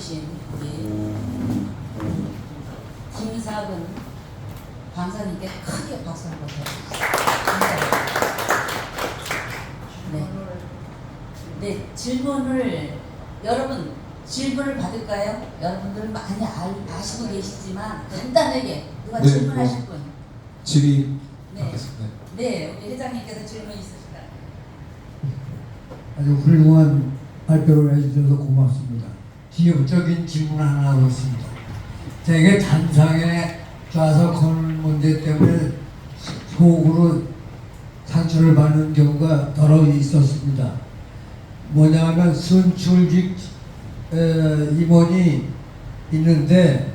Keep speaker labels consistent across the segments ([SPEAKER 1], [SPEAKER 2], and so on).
[SPEAKER 1] 해주신 우리 김사근 강사님께 크게 박수 한번 해주세요. 네. 네, 질문을 여러분 질문을 받을까요? 여러분들 많이 아시고 계시지만 간단하게 누가
[SPEAKER 2] 네,
[SPEAKER 1] 질문하실 분?
[SPEAKER 2] 질의
[SPEAKER 1] 네.
[SPEAKER 2] 받겠습니다.
[SPEAKER 1] 네, 우리 회장님께서 질문 있으실까요?
[SPEAKER 3] 아주 훌륭한 발표를 해주셔서 고맙습니다. 기업적인 질문 하나 하겠습니다. 제게 단상에 좌석헌 문제 때문에 속으로 상처를 받는 경우가 여러 있었습니다. 뭐냐면 선출직 임원이 있는데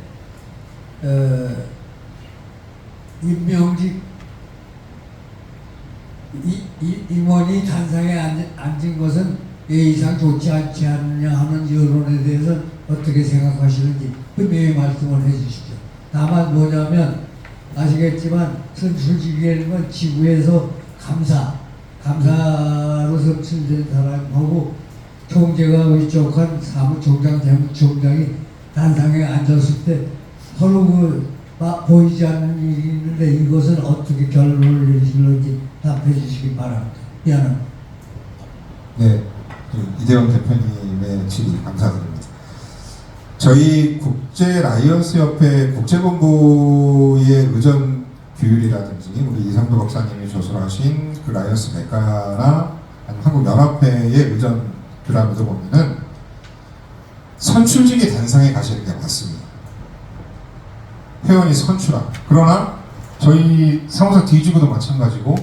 [SPEAKER 3] 임명직 임원이 단상에 앉은 것은 예의상 좋지 않지 않느냐 하는 여론에 대해서 어떻게 생각하시는지 분명히 말씀을 해주십시오. 다만 뭐냐면 아시겠지만 선출직에는 지구에서 감사로 선출된 사람하고 총재가 위촉한 사무총장, 재무총장이 단상에 앉았을 때 서로 보이지 않는 일이 있는데 이것은 어떻게 결론을 내리실는지 답해 주시기 바랍니다. 미안합니다.
[SPEAKER 2] 네, 이대영 대표님의 질의 감사드립니다. 저희 국제 라이언스 협회 국제본부의 의전 규율이라든지 우리 이상도 박사님이 조설하신 그 라이언스 백과나 한국연합회의 의전 규람에도 보면은 선출직이 단상에 가시는 게 맞습니다. 회원이 선출함. 그러나 저희 사무소 D지구도 마찬가지고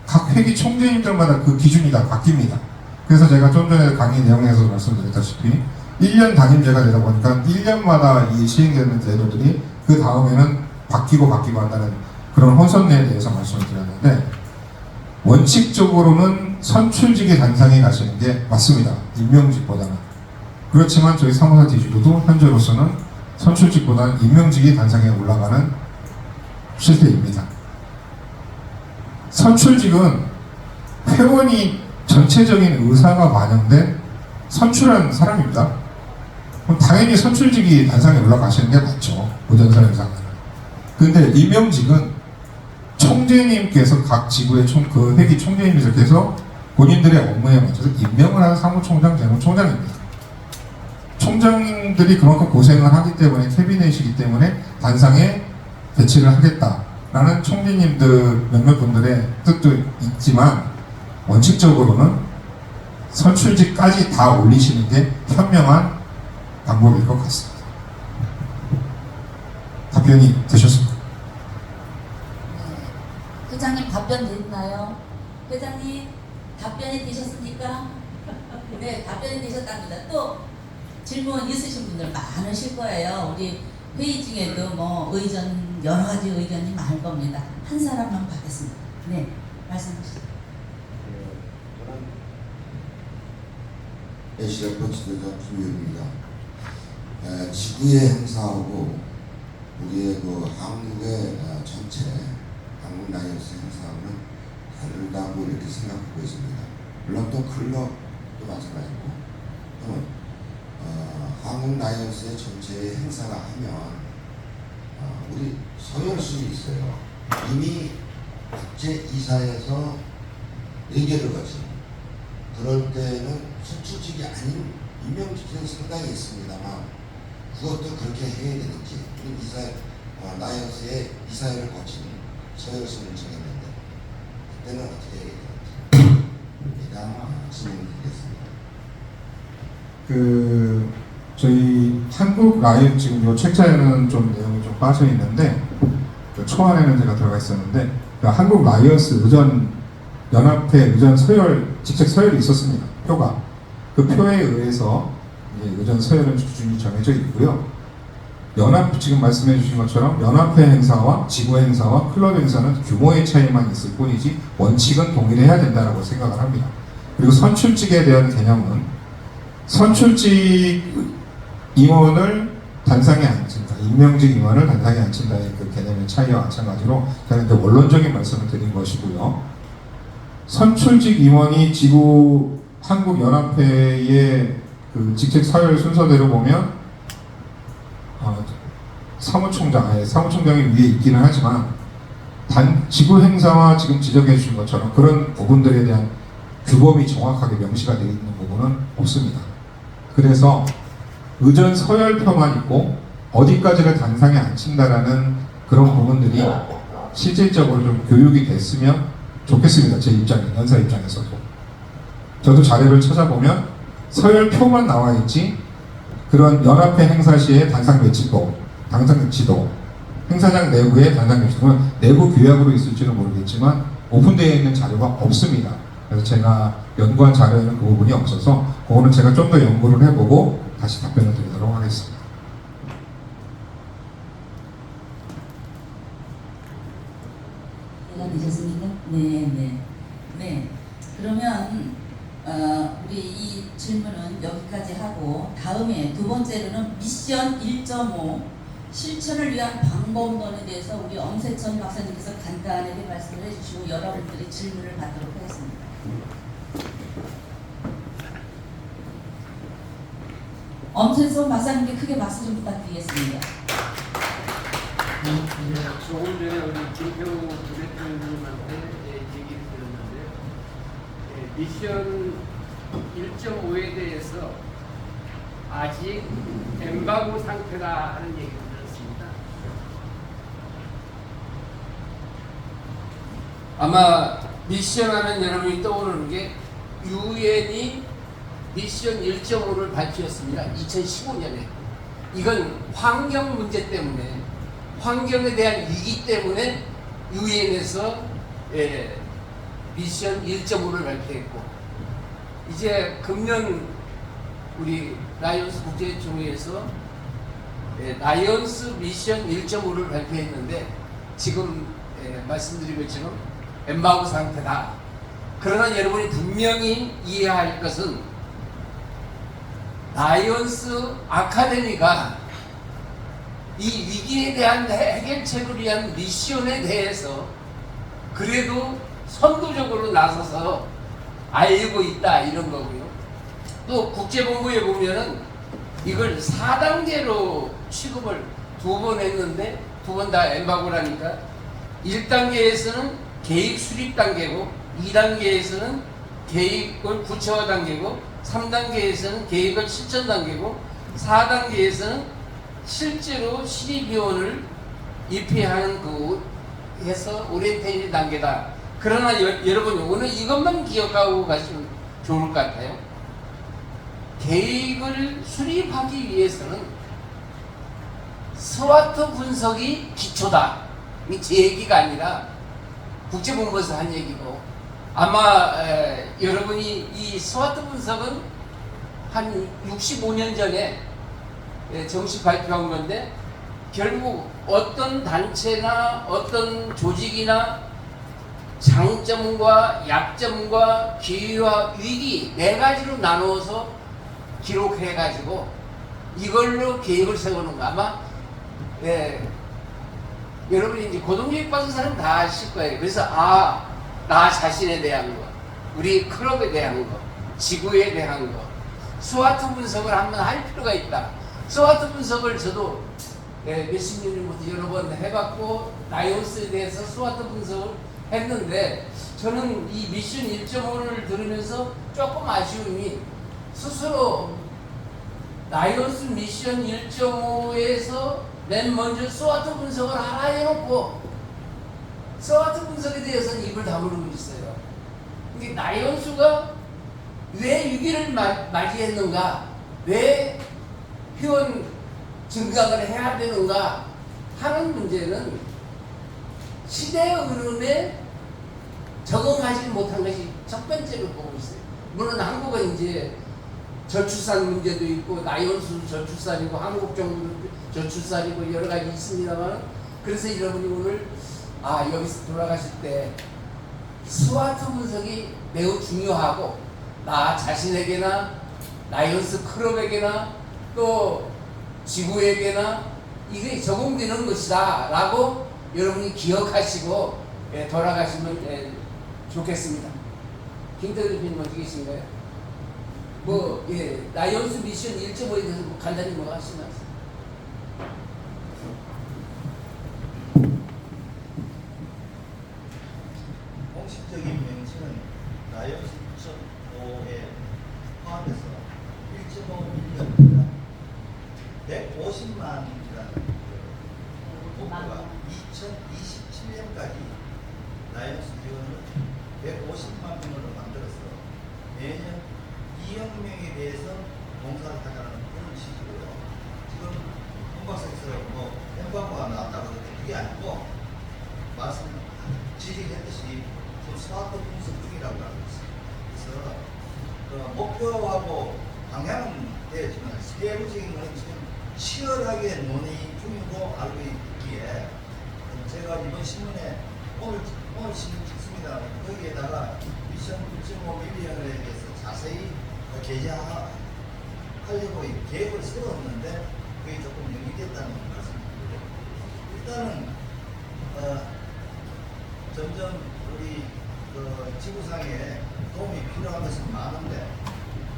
[SPEAKER 2] 각 회기 총재님들마다 그 기준이 다 바뀝니다. 그래서 제가 좀 전에 강의 내용에서 말씀드렸다시피 1년 단임제가 되다 보니까 1년마다 이 시행되는 제도들이 그 다음에는 바뀌고 한다는 그런 혼선에 대해서 말씀을 드렸는데 원칙적으로는 선출직의 단상에 가시는 게 맞습니다. 임명직보다는. 그렇지만 저희 사무소 D지구도 현재로서는 선출직보다는 임명직이 단상에 올라가는 실태입니다. 선출직은 회원이 전체적인 의사가 반영된 선출한 사람입니다. 그럼 당연히 선출직이 단상에 올라가시는 게 맞죠. 의전사령상은. 근데 임명직은 총재님께서 각 지구의 그 회기 총재님께서 본인들의 업무에 맞춰서 임명을 하는 사무총장, 재무총장입니다. 총장들이 그만큼 고생을 하기 때문에 캐비넷이기 때문에 단상에 배치를 하겠다라는 총재님들 몇몇 분들의 뜻도 있지만 원칙적으로는 선출직까지 다 올리시는 게 현명한 방법일 것 같습니다. 답변이 되셨습니까?
[SPEAKER 1] 네. 회장님 답변 됐나요? 회장님 답변이 되셨습니까? 네, 답변이 되셨답니다. 또 질문 있으신 분들 많으실 거예요. 우리 회의 중에도 뭐 의견 여러 가지 의견이 많을 겁니다. 한 사람만 받겠습니다. 네, 말씀하시죠.
[SPEAKER 4] 저는 에시아 포츠대사 김유입니다. 지구의 행사하고 우리의 그 한국의 전체 한국 라이언스 행사는 다르다고 이렇게 생각하고 있습니다. 물론 또 클럽도 마찬가지고 또는 한국 라이언스의 전체 행사가 하면 우리 서열순이 있어요. 이미 국제 이사에서 의결을 거친 그럴 때는 선출직이 아닌 임명직은 상당히 있습니다만 그것도 그렇게 해야 되는지 우리 라이언스의 이사회를 거친 서열순을 정했는데 그때는 어떻게 해야 되는지 제가 질문을 드리겠습니다.
[SPEAKER 2] 저희 한국 라이언 지금 이 책자에는 좀 내용이 좀 빠져 있는데 그 초안에는 제가 들어가 있었는데 그 한국 라이언스 의전 연합회 의전 서열 직책 서열이 있었습니다. 표가 그 표에 의해서 이제 의전 서열은 기준이 정해져 있고요. 연합 지금 말씀해주신 것처럼 연합회 행사와 지구 행사와 클럽 행사는 규모의 차이만 있을 뿐이지 원칙은 동일해야 된다라고 생각을 합니다. 그리고 선출직에 대한 개념은 선출직 임원을 단상에 앉힌다, 임명직 임원을 단상에 앉힌다의 그 개념의 차이와 마찬가지로 저는 이제 원론적인 말씀을 드린 것이고요. 선출직 임원이 지구 한국연합회의 그 직책 서열 순서대로 보면 사무총장이 위에 있기는 하지만 지구 행사와 지금 지적해 주신 것처럼 그런 부분들에 대한 규범이 정확하게 명시가 되어 있는 부분은 없습니다. 그래서 의전 서열표만 있고 어디까지를 단상에 안 친다라는 그런 부분들이 실질적으로 좀 교육이 됐으면 좋겠습니다. 제 연사 입장에서도. 저도 자료를 찾아보면 서열표만 나와 있지 그런 연합회 행사 시에 단상 배치도, 행사장 내부의 단상 배치도는 내부 규약으로 있을지는 모르겠지만 오픈되어 있는 자료가 없습니다. 그래서 제가 연구한 자료에는 그 부분이 없어서 그거는 제가 좀 더 연구를 해보고 다시 답변을 드리도록 하겠습니다.
[SPEAKER 1] 되셨습니까? 네. 그러면 우리 이 질문은 여기까지 하고 다음에 두 번째로는 미션 1.5 실천을 위한 방법론에 대해서 우리 엄세천 박사님께서 간단하게 말씀을 해주시고 여러분들이 질문을 받도록 하겠습니다. 엄세천 박사님께 크게 박수 좀 부탁드리겠습니다.
[SPEAKER 5] 조금 전에 우리 김평우 부대표님한테 얘기를 드렸는데요. 미션 1.5에 대해서 아직 엠바고 상태다 하는 얘기를 들었습니다. 아마 미션 하면 여러분이 떠오르는 게 유엔이 미션 1.5를 발표했습니다. 2015년에. 이건 환경 문제 때문에, 환경에 대한 위기 때문에 유엔에서 미션 1.5를 발표했고, 이제 금년 우리 라이언스 국제총회에서 라이언스 미션 1.5를 발표했는데 지금 말씀드린 것처럼 엠바고 상태다. 그러나 여러분이 분명히 이해해야 할 것은 라이언스 아카데미가 이 위기에 대한 해결책을 위한 미션에 대해서 그래도 선도적으로 나서서 알고 있다 이런 거고요. 또 국제본부에 보면은 이걸 4단계로 취급을 2번 했는데 2번 다 엠바고라니까 1단계에서는 계획 수립 단계고 2단계에서는 계획을 구체화 단계고 3단계에서는 계획을 실천 단계고 4단계에서는 실제로 실입위원을 입회하는 그 해서 오리엔테이션 단계다. 그러나 여러분 오늘 이것만 기억하고 가시면 좋을 것 같아요. 계획을 수립하기 위해서는 스와트 분석이 기초다. 이 제 얘기가 아니라 국제본부에서 한 얘기고, 아마 여러분이 이 스와트 분석은 한 65년 전에 정식 발표한 건데, 결국 어떤 단체나 어떤 조직이나 장점과 약점과 기회와 위기 4가지로 나누어서 기록해가지고 이걸로 계획을 세우는 거. 아마 여러분이 이제 고등교육 받은 사람 다 아실 거예요. 그래서 나 자신에 대한 거, 우리 클럽에 대한 거, 지구에 대한 거, 스와트 분석을 한번 할 필요가 있다. 스와트 분석을 저도 몇십 년 전부터 여러 번 해봤고, 라이온스에 대해서 스와트 분석을 했는데, 저는 이 미션 1.5를 들으면서 조금 아쉬움이, 스스로 라이온스 미션 1.5에서 맨 먼저 스와트 분석을 하나 해놓고 스와트 분석에 대해서는 입을 다물고 있어요. 근데 라이온스가 왜 위기를 맞이했는가, 왜 회원 증강을 해야 되는가 하는 문제는 시대의 흐름에 적응하지 못한 것이 첫 번째로 보고 있어요. 물론 한국은 이제 저출산 문제도 있고, 라이온스도 저출산이고, 한국 정부도 저출산이고 여러 가지 있습니다만, 그래서 여러분이 오늘 여기서 돌아가실 때 스와트 분석이 매우 중요하고, 나 자신에게나 라이온스 클럽에게나 또 지구에게나 이게 적용되는 것이다 라고 여러분이 기억하시고 돌아가시면 좋겠습니다. 김태우 대표님 어떻게 계신가요? 라이온스 미션 1.5에 대해서 간단히 뭐 하시나요?
[SPEAKER 6] 150만이라는 목표가 2027년까지 라이언스 지원을 150만 명으로 만들어서 매년 2억 명에 대해서 봉사를 하자는 그런 식으로요. 지금 홍박사에서 뭐 엠바고가 나왔다고 그러는데 그게 아니고 말씀 지적했듯이 지금 스마트 분석 중이라고 하고 있어요. 그래서 그 목표하고 방향은 되지만 세부적인 건 지금 치열하게 논의 중이고 알고 있기에 제가 이번 신문에 오늘 신문 찍습니다. 거기에다가 미션 1.5 밀리언에 대해서 자세히 게재하려고 계획을 세웠는데 그게 조금 연기됐다는 말씀드리고 일단은 점점 우리 그 지구상에 도움이 필요한 것은 많은데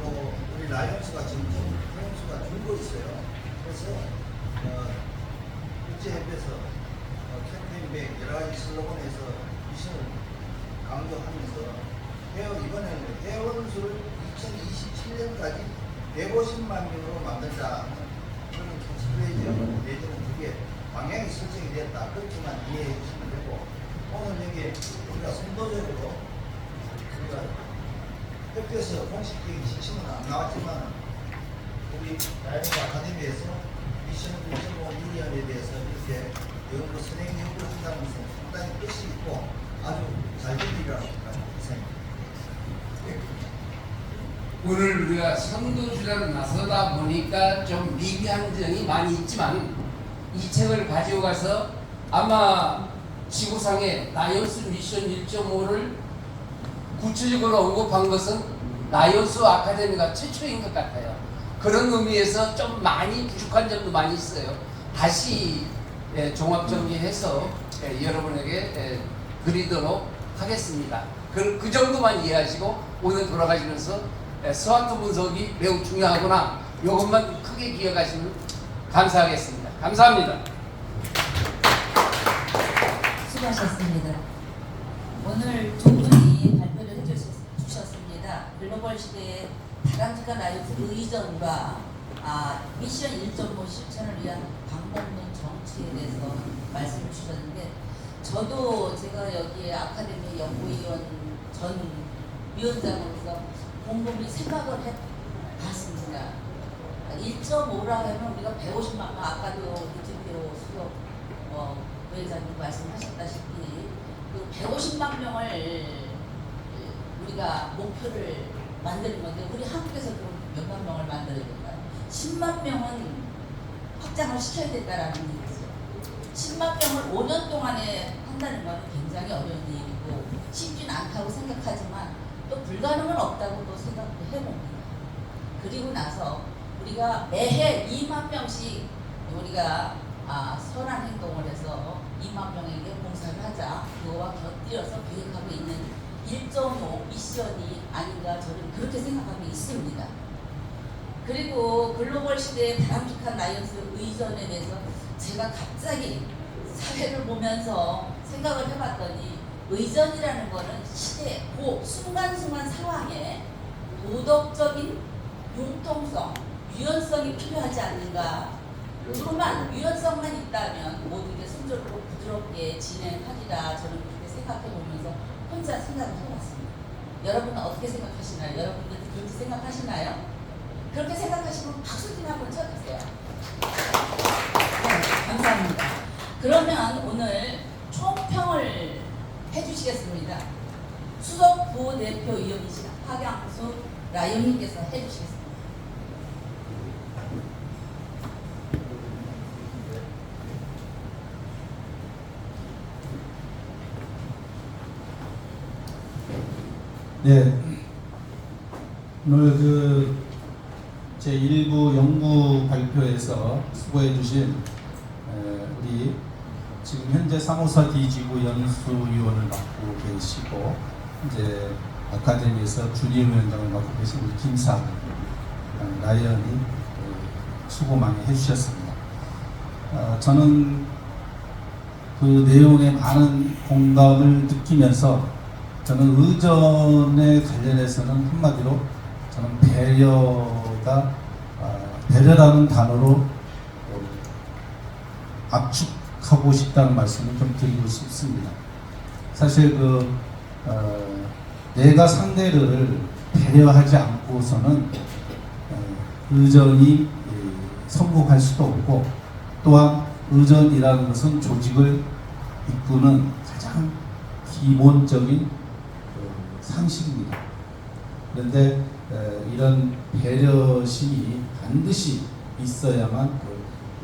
[SPEAKER 6] 또 우리 라이언스가 점점 라이언스가 줄고 있어요. 그래서 국제협회에서 캠페인 백 여러 가지 슬로건에서 미션을 강조하면서 이번에는 회원 수를 2027년까지 150만 명으로 만들자 그런 캐치프레이즈를 내지는 그게 방향이 설정이 됐다. 그렇게만 이해해 주시면 되고 오늘 여기 우리가 선도적으로 우리가 협회에서 공식적인 지침은 안 나왔지만 우리 라이언스 아카데미에서 미션 1.5 밀리언에 대해서 이렇게 연구 선행 연구를 한다는 것은 상당히 뜻이 있고 아주 잘 된 일이라고 생각합니다.
[SPEAKER 5] 오늘 우리가 선도주자로 나서다 보니까 좀 미비한 점이 많이 있지만 이 책을 가지고 가서 아마 지구상에 라이언스 미션 1.5를 구체적으로 언급한 것은 라이언스 아카데미가 최초인 것 같아요. 그런 의미에서 좀 많이 부족한 점도 많이 있어요. 다시 종합 정리해서 여러분에게 드리도록 하겠습니다. 그 정도만 이해하시고 오늘 돌아가시면서 스와트 분석이 매우 중요하구나 이것만 크게 기억하시면 감사하겠습니다. 감사합니다.
[SPEAKER 1] 수고하셨습니다. 오늘 두 분이 발표를 해주셨습니다. 글로벌 시대의 바람직한 라이언스 의전과 미션 1.5 실천을 위한 방법론 정치에 대해서 말씀을 주셨는데 저도 제가 여기에 아카데미 연구위원 전 위원장으로서 곰곰이 생각을 해봤습니다. 1.5라고 하면 우리가 150만 명 아까도 유튜브로 수석 부회장님 말씀하셨다시피 그 150만 명을 우리가 목표를 만드는 건데 우리 한국에서 그럼 몇만 명을 만들어야 될까요? 10만 명은 확장을 시켜야 된다라는 얘기죠. 10만 명을 5년 동안에 한다는 것은 굉장히 어려운 일이고 쉽지는 않다고 생각하지만 또 불가능은 없다고 또 생각을 해봅니다. 그리고 나서 우리가 매해 2만 명씩 우리가 선한 행동을 해서 2만 명에게 봉사를 하자 그거와 곁들여서 계획하고 있는 1.5 미션이 아닌가 저는 그렇게 생각하고 있습니다. 그리고 글로벌 시대의 바람직한 라이언스 의전에 대해서 제가 갑자기 사회를 보면서 생각을 해봤더니 의전이라는 것은 시대, 순간순간 상황에 도덕적인 융통성, 유연성이 필요하지 않는가. 그만 유연성만 있다면 모든 게 순조롭고 부드럽게 진행하리라 저는 그렇게 생각해 보면서 혼자 생각을 해봤습니다. 여러분은 어떻게 생각하시나요? 여러분들 그렇게 생각하시나요? 그렇게 생각하시면 박수 좀 한번 쳐주세요. 네, 감사합니다. 그러면 오늘 총평을 해주시겠습니다. 수석 부대표위원이신 박양수 라이언님께서 해주시겠습니다.
[SPEAKER 7] 네, 오늘 제1부 연구 발표에서 수고해 주신 우리 지금 현재 사무사 D지구 연수위원을 맡고 계시고 이제 아카데미에서 주임위원장을 맡고 계신 우리 김상 라이언이 수고 많이 해주셨습니다. 저는 그 내용에 많은 공감을 느끼면서 저는 의전에 관련해서는 한마디로 저는 배려라는 단어로 압축하고 싶다는 말씀을 좀 드리고 싶습니다. 사실 내가 상대를 배려하지 않고서는 의전이 성공할 수도 없고, 또한 의전이라는 것은 조직을 이끄는 가장 기본적인 상식입니다. 그런데 이런 배려심이 반드시 있어야만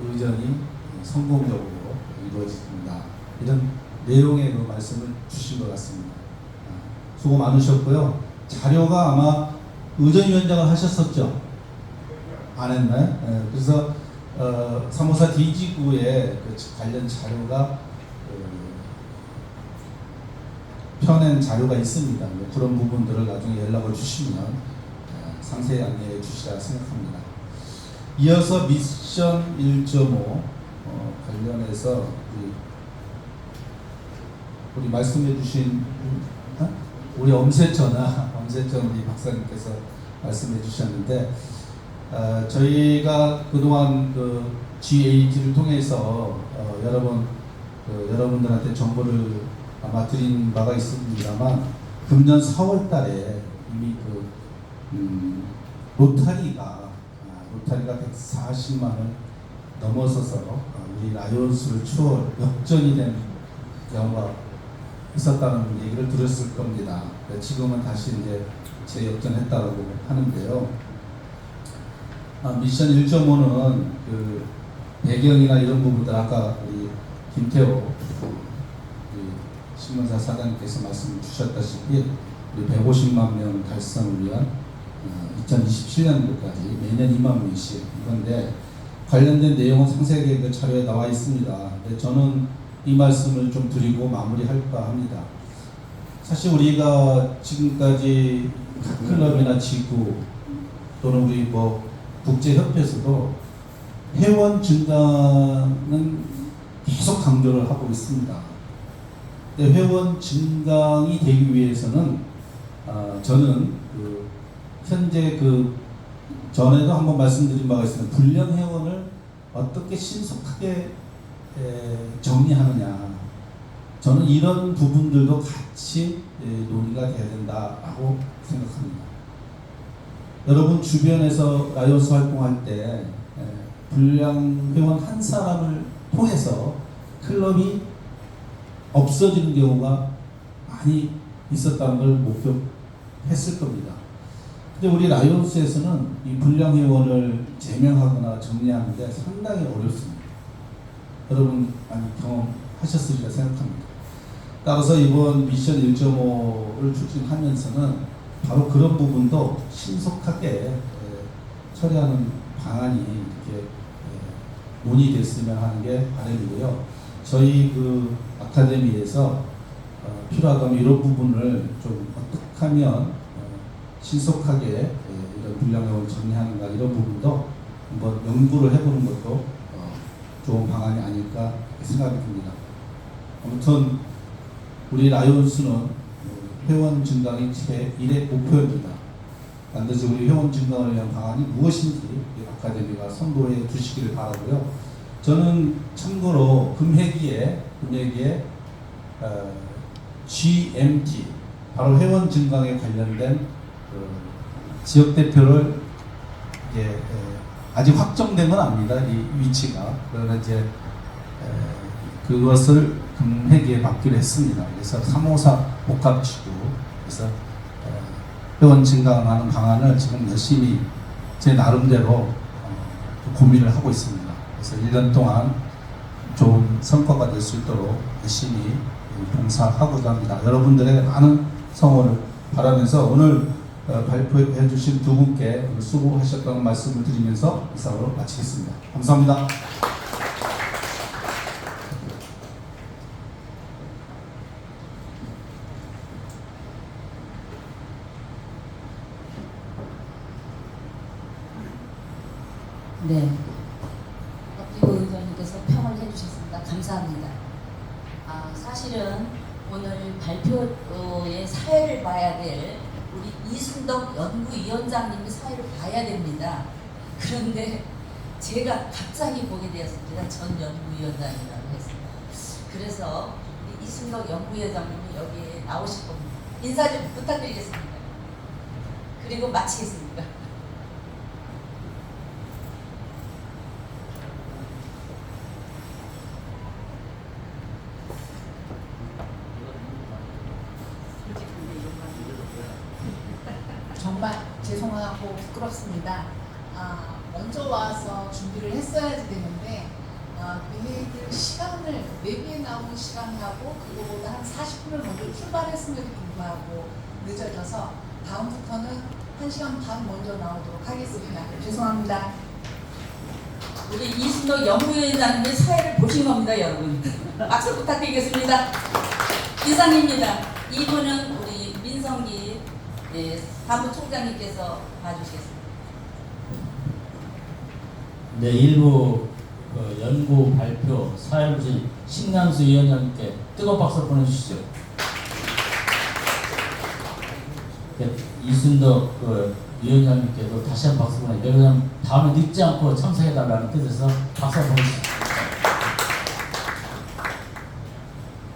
[SPEAKER 7] 의전이 성공적으로 이루어집니다. 이런 내용의 말씀을 주신 것 같습니다. 수고 많으셨고요. 자료가 아마 의전위원장을 하셨었죠? 안 했나요? 그래서 354 D지구의 관련 자료가 펴낸 자료가 있습니다. 그런 부분들을 나중에 연락을 주시면 상세히 안내해 주시라 생각합니다. 이어서 미션 1.5 관련해서 우리 말씀해 주신 우리 엄세천 우리 박사님께서 말씀해 주셨는데, 저희가 그동안 GAT를 통해서 여러분들한테 정보를 아마 드린 바가 있습니다만, 금년 4월 달에 이미 로타리가 140만을 넘어서서 우리 라이온스를 추월 역전이 된 경우가 있었다는 얘기를 들었을 겁니다. 지금은 다시 이제 재역전했다고 하는데요. 미션 1.5는 배경이나 이런 부분들, 아까 우리 김태호 신문사 사장님께서 말씀 주셨다시피 우리 150만 명 달성을 위한 2027년도까지 매년 2만 명씩, 이건데 관련된 내용은 상세하게 그 자료에 나와 있습니다. 근데 저는 이 말씀을 좀 드리고 마무리할까 합니다. 사실 우리가 지금까지 각 클럽이나 지구 또는 우리 국제협회에서도 회원 증강은 계속 강조를 하고 있습니다. 근데 회원 증강이 되기 위해서는 저는 현재 전에도 한번 말씀드린 바가 있습니다. 불량 회원을 어떻게 신속하게 정리하느냐, 저는 이런 부분들도 같이 논의가 돼야 된다고 생각합니다. 여러분 주변에서 라이온스 활동할 때 불량 회원 한 사람을 통해서 클럽이 없어지는 경우가 많이 있었다는 걸 목격했을 겁니다. 근데 우리 라이온스에서는 이 불량 회원을 제명하거나 정리하는데 상당히 어렵습니다. 여러분 많이 경험하셨으리라 생각합니다. 따라서 이번 미션 1.5를 추진하면서는 바로 그런 부분도 신속하게 처리하는 방안이 이렇게 논의됐으면 하는 게 바람이고요. 저희 아카데미에서 필요하다면 이런 부분을 좀 어떻게 하면 신속하게 이런 불량회원을 정리하는가, 이런 부분도 한번 연구를 해보는 것도 좋은 방안이 아닐까 생각이 듭니다. 아무튼 우리 라이온스는 회원 증강이 제1의 목표입니다. 반드시 우리 회원 증강을 위한 방안이 무엇인지 아카데미가 선보여 주시기를 바라고요. 저는 참고로 금회기에 GMT, 바로 회원 증강에 관련된 지역 대표를 이제 아직 확정된 건 아닙니다. 이 위치가. 그러나 이제 그것을 금회기에 받기로 했습니다. 그래서 354 복합지구, 그래서 회원 증강하는 방안을 지금 열심히 제 나름대로 고민을 하고 있습니다. 그래서 1년 동안 좋은 성과가 될 수 있도록 열심히 봉사하고자 합니다. 여러분들의 많은 성원을 바라면서 오늘 발표해 주신 두 분께 수고하셨다는 말씀을 드리면서 이상으로 마치겠습니다. 감사합니다.
[SPEAKER 1] 네, 박기호 의원님께서 평을 해주셨습니다. 감사합니다. 사실은 오늘 발표의 사회를 봐야 될 우리 이순덕 연구위원장님의 사회를 봐야 됩니다. 그런데 제가 갑자기 보게 되었습니다. 전 연구위원장이라고 해서. 그래서 이순덕 연구위원장님이 여기에 나오실 겁니다. 인사 좀 부탁드리겠습니다. 그리고 마치겠습니다.
[SPEAKER 8] 정말 죄송하고 부끄럽습니다. 먼저 와서 준비를 했어야지 되는데 얘네들 시간을 내비에 나오는 시간하고 그거보다 한 40분을 먼저 출발했음에도 불구하고 늦어져서 다음부터는 1시간 반 먼저 나오도록 하겠습니다. 죄송합니다.
[SPEAKER 1] 우리 이순덕 연구위원장님의 사회를 보신 겁니다, 여러분. 박수 부탁드리겠습니다. 이상입니다. 이분은 우리 민성기 사무총장님께서 봐주시겠습니다.
[SPEAKER 9] 네, 일부 연구 발표 사회부진 신남수 위원장님께 뜨거운 박수 보내주시죠. 네, 이순덕 위원장님께도 다시 한 번 박수 보내주세요. 왜냐하면 다음에 늦지 않고 참석해달라는 뜻에서 박수 보내주시죠.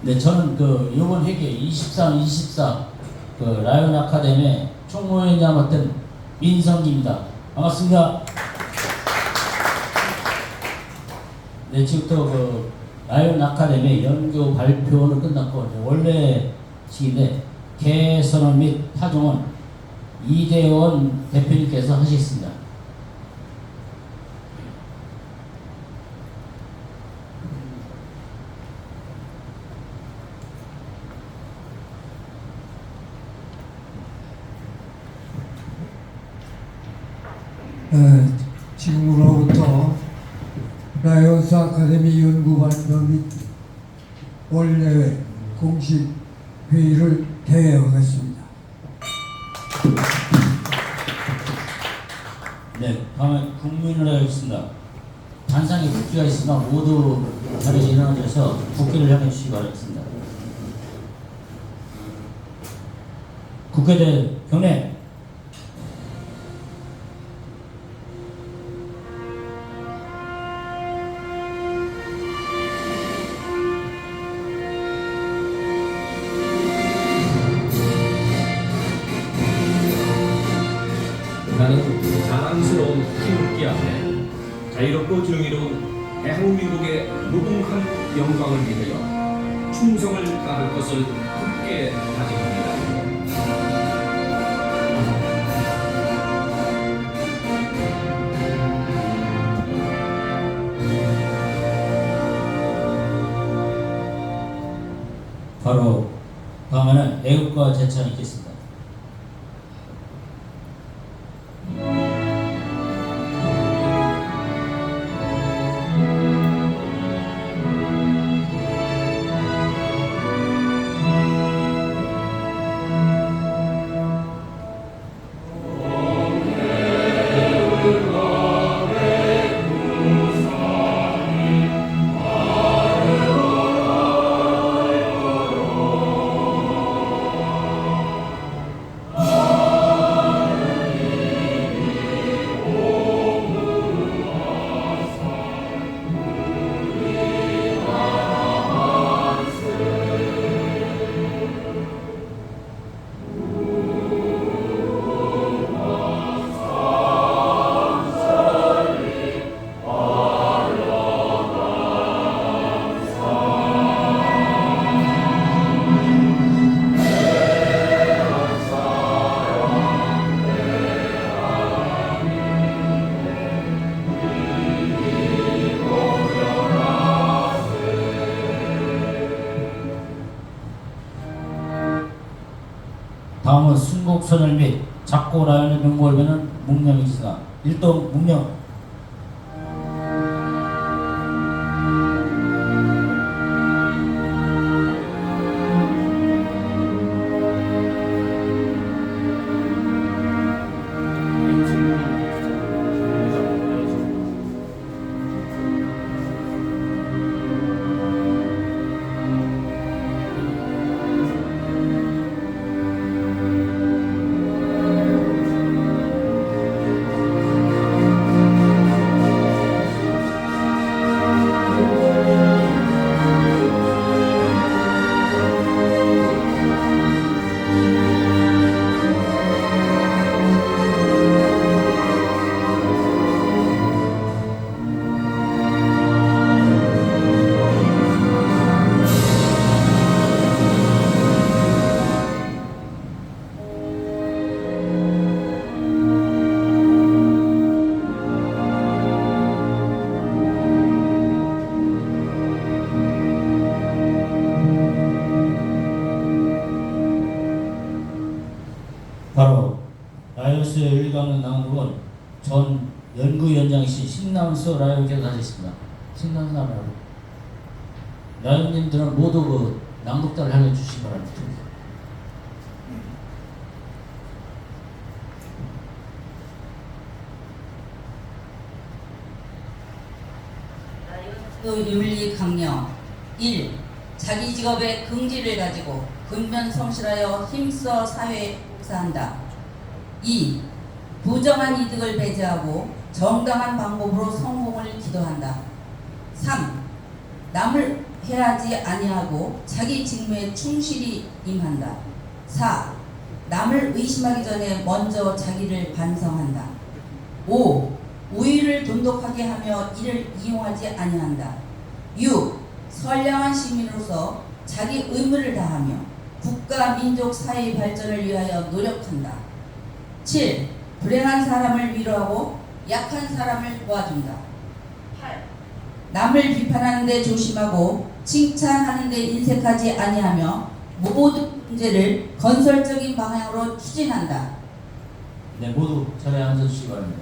[SPEAKER 9] 네, 저는 이번 회계 23, 24 라이온 아카데미 총무위원장 맡은 민성기입니다. 반갑습니다. 네, 지금부터 라이온 아카데미 연구 발표는 끝났고 원래 시기인데 개선원 및 파종은 이대원 대표님께서 하시겠습니다.
[SPEAKER 3] 지금으로부터 라이온스 아카데미 연구발표 및 원래회 공식 회의를 개회하겠습니다.
[SPEAKER 9] 네, 다음에 국민을 하겠습니다. 단상에 국기가 있으면 모두 자리에 일어나셔서 국기를 향해 주시기 바라겠습니다. 국회대 경례.
[SPEAKER 10] 나는 자랑스러운 태극기 앞에 자유롭고 정의로운 대한민국의 무궁한 영광을 위하여 충성을 다할 것을 굳게 다짐합니다.
[SPEAKER 9] 바로 다음에는 애국가 제창이 있겠습니다. 다음은 순국선열 및 작고 라이온의 명골배는 묵념이지가 일동 묵념. 전 연구위원장이신 신남수 라이언께서 하셨습니다. 신남수 라이언. 라이언님들은 모두 그 낭독단을 알려주시기 바랍니다.
[SPEAKER 1] 라이언스 윤리 강령 1. 자기 직업의 긍지를 가지고 근면 성실하여 힘써 사회에 봉사한다. 2. 부정한 이득을 배제하고 정당한 방법으로 성공을 기도한다. 3. 남을 해하지 아니하고 자기 직무에 충실히 임한다. 4. 남을 의심하기 전에 먼저 자기를 반성한다. 5. 우위를 돈독하게 하며 이를 이용하지 아니한다. 6. 선량한 시민으로서 자기 의무를 다하며 국가, 민족, 사회의 발전을 위하여 노력한다. 7. 불행한 사람을 위로하고 약한 사람을 도와준다. 8. 남을 비판하는 데 조심하고 칭찬하는 데 인색하지 아니하며 모든 문제를 건설적인 방향으로 추진한다.
[SPEAKER 9] 네, 모두 자리에 앉아주시기 바랍니다.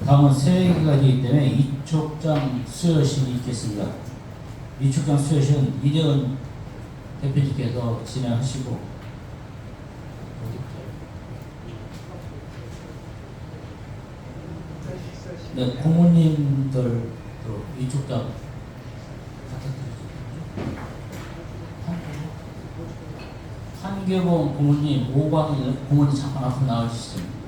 [SPEAKER 9] 다음은 새해가 되기 때문에 이촉장 수여식이 있겠습니다. 이촉장 수여식은 이대은 대표님께서 진행하시고, 네, 고모님들 이촉장 한교봉 고모님, 오광일 고모님 잠깐 앞으로 나와주시죠.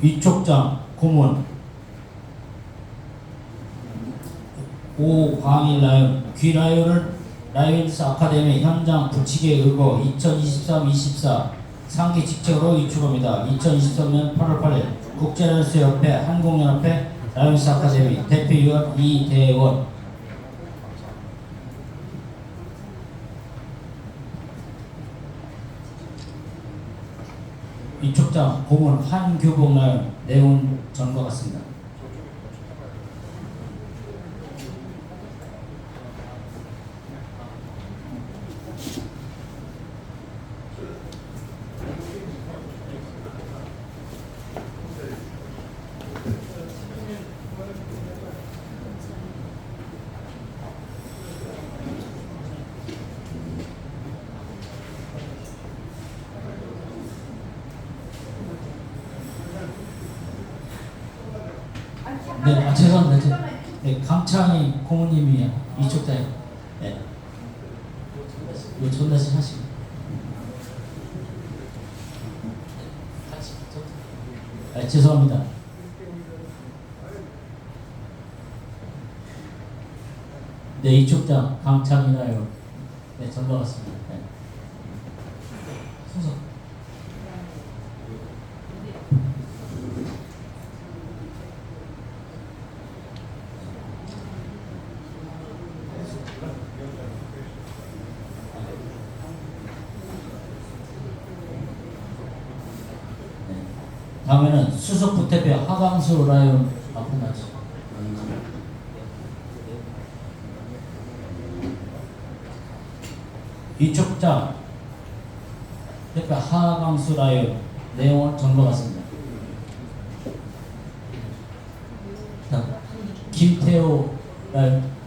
[SPEAKER 9] 이촉장 고문 오광일 라이언 귀라이언을 라이언스 아카데미 현장 붙이기에 의거 2023-24 상기 직책으로 위촉합니다. 2023년 8월 8일 국제라이언스협회 한국연합회 라이언스 아카데미 대표위원 이대원. 이촉장 고문 한교봉 라이언 내용 전과 같습니다. 네, 죄송합니다. 네, 강창희 고모님이 이촉장에 네. 이거 전달식 하시고 같이 네, 죄송합니다. 네, 이촉장 강창희나요. 네, 전달왔습니다. 네. 순서. 다음에는 수석 부대표 하강수 라이언 앞으로 나오시죠. 이촉장 대표 하강수 라이언 내용을 전부 같습니다. 김태호 라이언.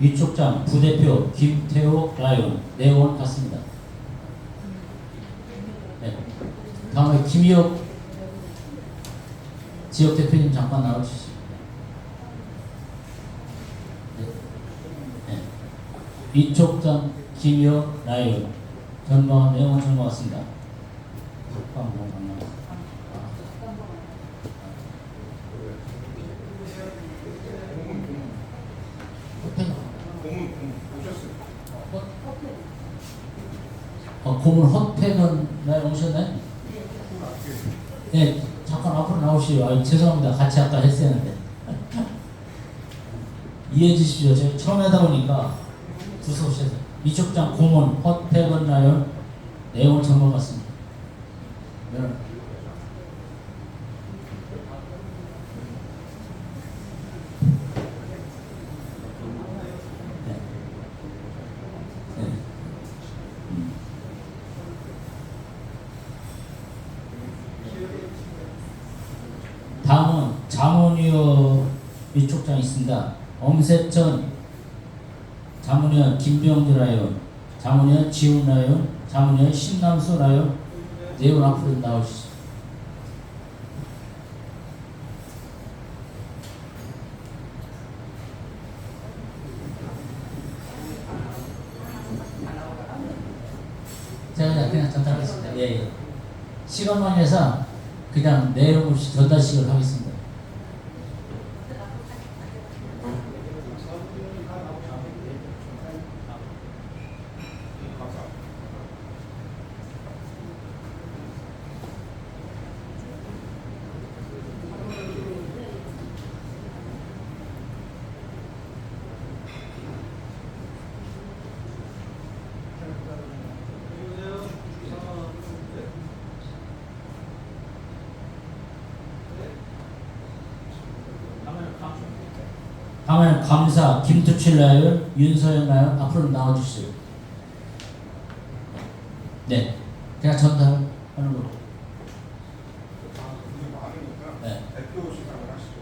[SPEAKER 9] 이촉장 부대표 김태호 라이언 내원 같습니다. 네. 다음에 김희혁 지역 대표님 잠깐 나와주시죠. 네. 네. 이촉장 김희혁 라이언 전망 내원 전망 같습니다. 고문 허태근 오셨나요? 네, 잠깐 앞으로 나오시오. 죄송합니다. 같이 아까 했었는데. 이해해 주십시오. 제가 처음 하다 보니까 무서우셔서. 이촉장 고문 허태근 라이언 내용을 정말 같습니다. 네. 다음은 자문위원 위촉장 있습니다. 엄세천 자문위원 김병주 라이언, 자문위원 지훈 라이언, 자문위원 신남수 라이언 내분 앞으로 나오시죠. 제가 그냥 전달하겠습니다. 예. 시간만 해서 그냥 내용 없이 전달식을 하겠습니다. 다음에는 감사 김두칠 라이언, 윤서영 라이언 앞으로 나와주시죠. 네, 그냥 전달하는 걸로. 네.
[SPEAKER 2] 대표 시상을 하시죠.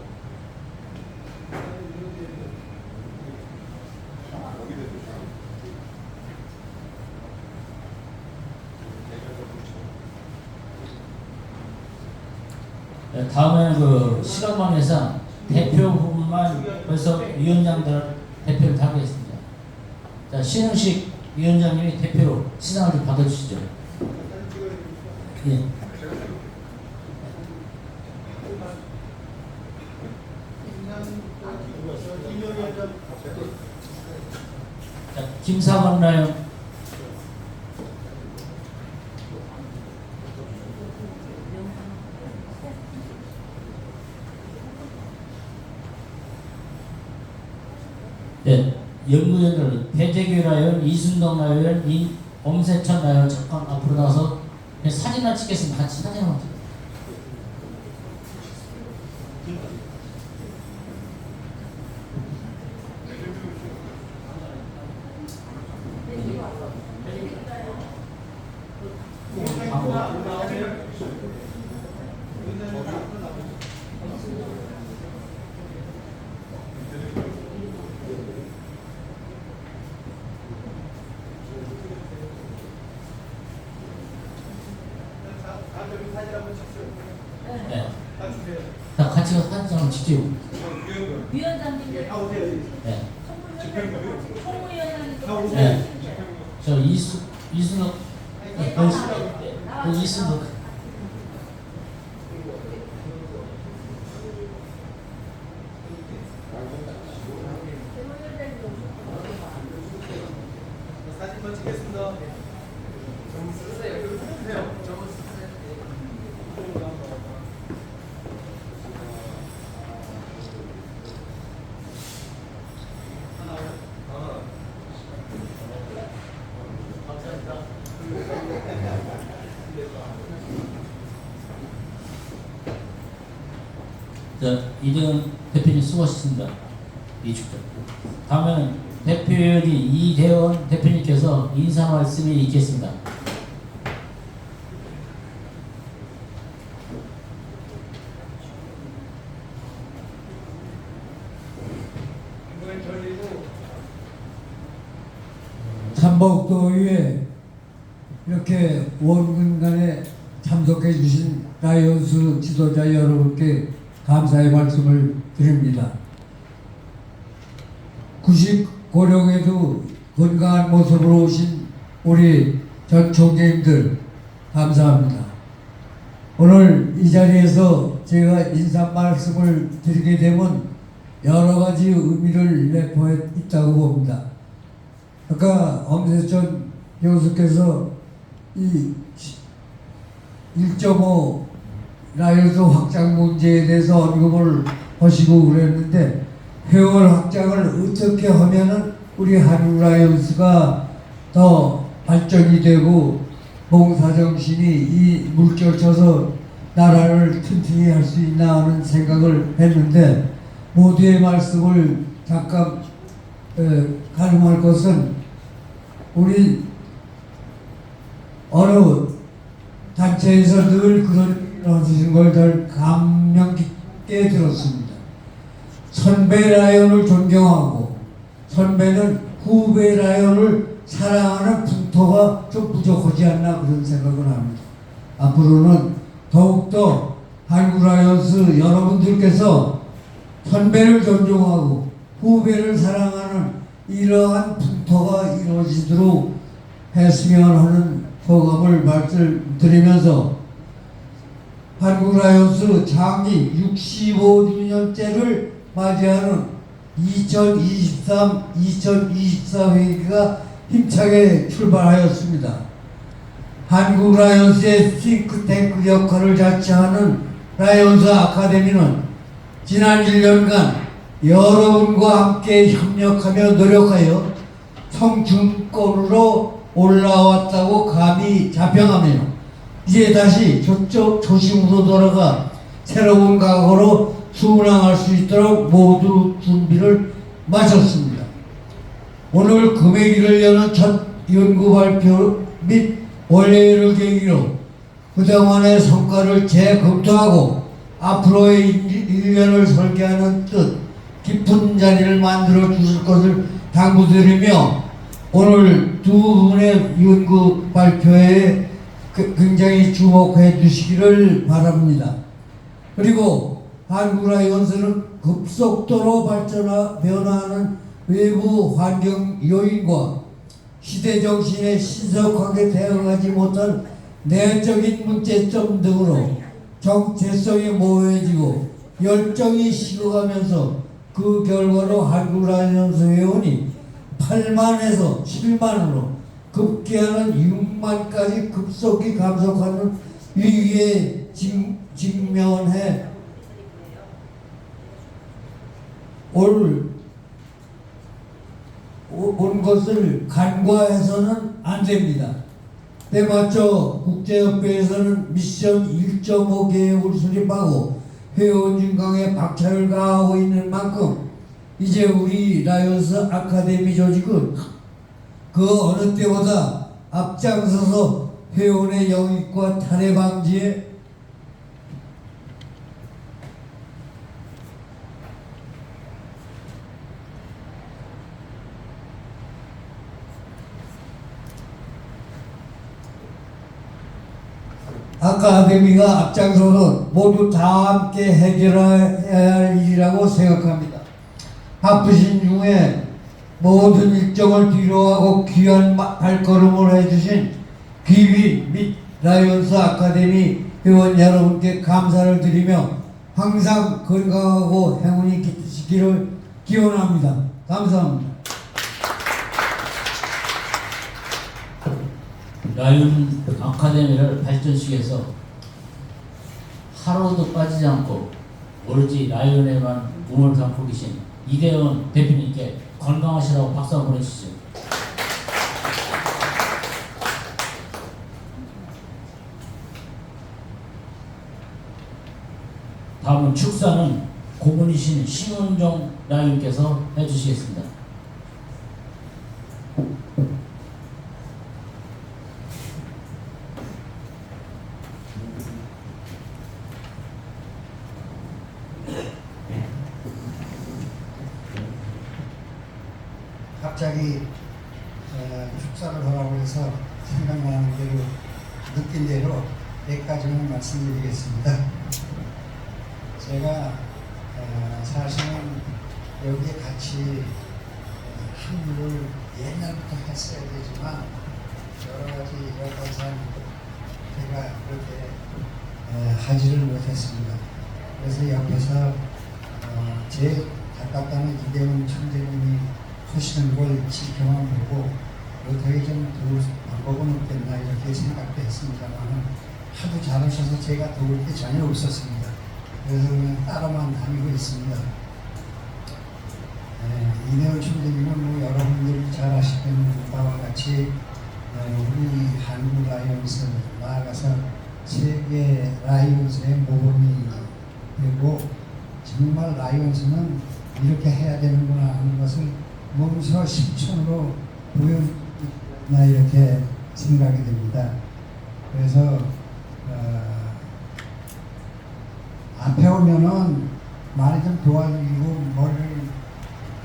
[SPEAKER 2] 여기 대표 시상.
[SPEAKER 9] 네, 다음에는 그 시간만 해서 대표 부분만 벌써 위원장들 대표를 하겠습니다. 자, 신흥식 위원장님이 대표로 시상을 좀 받아주시죠. 예. 자, 김사관 라이언. 네, 연구위원들 배재규 라이언, 이순동 라이언, 엄세천 라이언 잠깐 앞으로 나와서 사진을 찍겠습니다. 같이 사진 한번 찍어요. 네. 자, 같이 가서 사진 한번 찍죠.
[SPEAKER 1] 위원장님,
[SPEAKER 9] 네.
[SPEAKER 1] 총무위원장님,
[SPEAKER 9] 네. 저 이순덕, 이순덕.
[SPEAKER 6] 사진만 찍겠습니다.
[SPEAKER 9] 자, 이대원 대표님 수고하셨습니다. 이축장. 다음에는 대표연이 이대원 대표님께서 인사 말씀이 있겠습니다.
[SPEAKER 3] 참복도의회 이렇게 원근간에 참석해 주신 라이온스 지도자 여러분께 감사의 말씀을 드립니다. 99령에도 건강한 모습으로 오신 우리 전 총재님들 감사합니다. 오늘 이 자리에서 제가 인사 말씀을 드리게 되면 여러 가지 의미를 내포해 있다고 봅니다. 아까 엄세천 교수께서 이 1.5 라이언스 확장 문제에 대해서 언급을 하시고 그랬는데 회원 확장을 어떻게 하면은 우리 한국 라이언스가 더 발전이 되고 봉사정신이 이 물결쳐서 나라를 튼튼히 할 수 있나 하는 생각을 했는데 모두의 말씀을 잠깐 가름할 것은 우리 어느 단체에서 늘 그런 하시는 걸 덜 감명 깊게 들었습니다. 선배 라이언을 존경하고 선배는 후배 라이언을 사랑하는 풍토가 좀 부족하지 않나 그런 생각을 합니다. 앞으로는 더욱더 한국 라이언스 여러분들께서 선배를 존중하고 후배를 사랑하는 이러한 풍토가 이루어지도록 했으면 하는 소감을 말씀드리면서 한국 라이언스 창립 65주년째를 맞이하는 2023-2024 회기가 힘차게 출발하였습니다. 한국 라이언스의 싱크탱크 역할을 자처하는 라이언스 아카데미는 지난 1년간 여러분과 함께 협력하며 노력하여 성중권으로 올라왔다고 감히 자평하며 이제 다시 저쪽 초심으로 돌아가 새로운 각오로 순항할 수 있도록 모두 준비를 마쳤습니다. 오늘 금회기를 여는 첫 연구 발표 및 원래를 계기로 그동안의 성과를 재검토하고 앞으로의 1년을 설계하는 뜻 깊은 자리를 만들어 주실 것을 당부드리며 오늘 두 분의 연구 발표에 굉장히 주목해 주시기를 바랍니다. 그리고 한국 라이언스는 급속도로 변화하는 외부 환경 요인과 시대 정신에 신속하게 대응하지 못한 내적인 문제점 등으로 정체성이 모호해지고 열정이 식어가면서 그 결과로 한국 라이언스 회원이 8만에서 7만으로 급기야는 6만까지 급속히 감속하는 위기에 직면해 온 것을 간과해서는 안 됩니다. 때맞춰 국제협회에서는 미션 1.5 계획을 수립하고 회원 증강에 박차를 가하고 있는 만큼 이제 우리 라이언스 아카데미 조직은 그 어느 때보다 앞장서서 회원의 영입과 탈해 방지에 아카데미가 앞장서서 모두 다 함께 해결해야 할 일이라고 생각합니다. 바쁘신 중에 모든 일정을 뒤로하고 귀한 발걸음을 해주신 귀빈 및 라이언스 아카데미 회원 여러분께 감사를 드리며 항상 건강하고 행운이 깃드시기를 기원합니다. 감사합니다.
[SPEAKER 9] 라이언 아카데미를 발전시켜서 하루도 빠지지 않고 오로지 라이언에만 몸을 담고 계신 이대원 대표님께 건강하시라고 박수 한번 보내주시죠. 다음은 축사는 고문이신 심은종 라이언께서 해주시겠습니다.
[SPEAKER 11] 갑자기 축사를 하라고 해서 생각나는 대로 느낀 대로 몇 가지만 말씀드리겠습니다. 제가 사실은 여기에 같이 합류를 옛날부터 했어야 되지만 여러 가지 여건상 제가 그렇게 하지를 못했습니다. 그래서 옆에서 제 가깝다는 이대훈 총재님이 하시는 걸 지켜만 보고 어떻게 좀 도울 방법은 없겠나 이렇게 생각도 했습니다만 하도 잘하셔서 제가 도울 게 전혀 없었습니다. 그래서 그냥 따라만 다니고 있습니다. 이내원 총재님은 뭐 여러분들이 잘 아시는 바와 같이 우리 한국 라이온스 나아가서 세계 라이온스의 모범이 되고 정말 라이온스는 이렇게 해야 되는구나 하는 것을 몸소 실천으로 보여나 이렇게 생각이 됩니다. 그래서 앞에 오면은 많이 좀 도와주고 뭘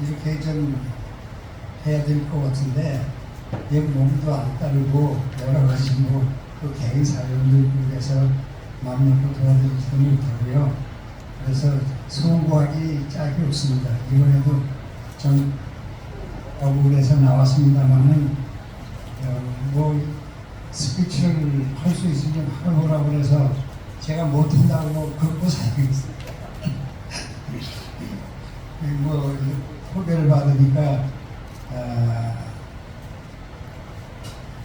[SPEAKER 11] 이렇게 좀 해야 될 것 같은데 내 몸도 안 따르고 여러 가지 뭐또 개인 사연들 위해서 마음 놓고 도와드리지도 못하고요. 그래서 송구하기 짝이 없습니다. 이번에도 좀 억울해서 나왔습니다만은 뭐 스피치를 할 수 있으면 하라고 그래서 제가 못한다고 걷고 살고 있습니다. 뭐 소개를 받으니까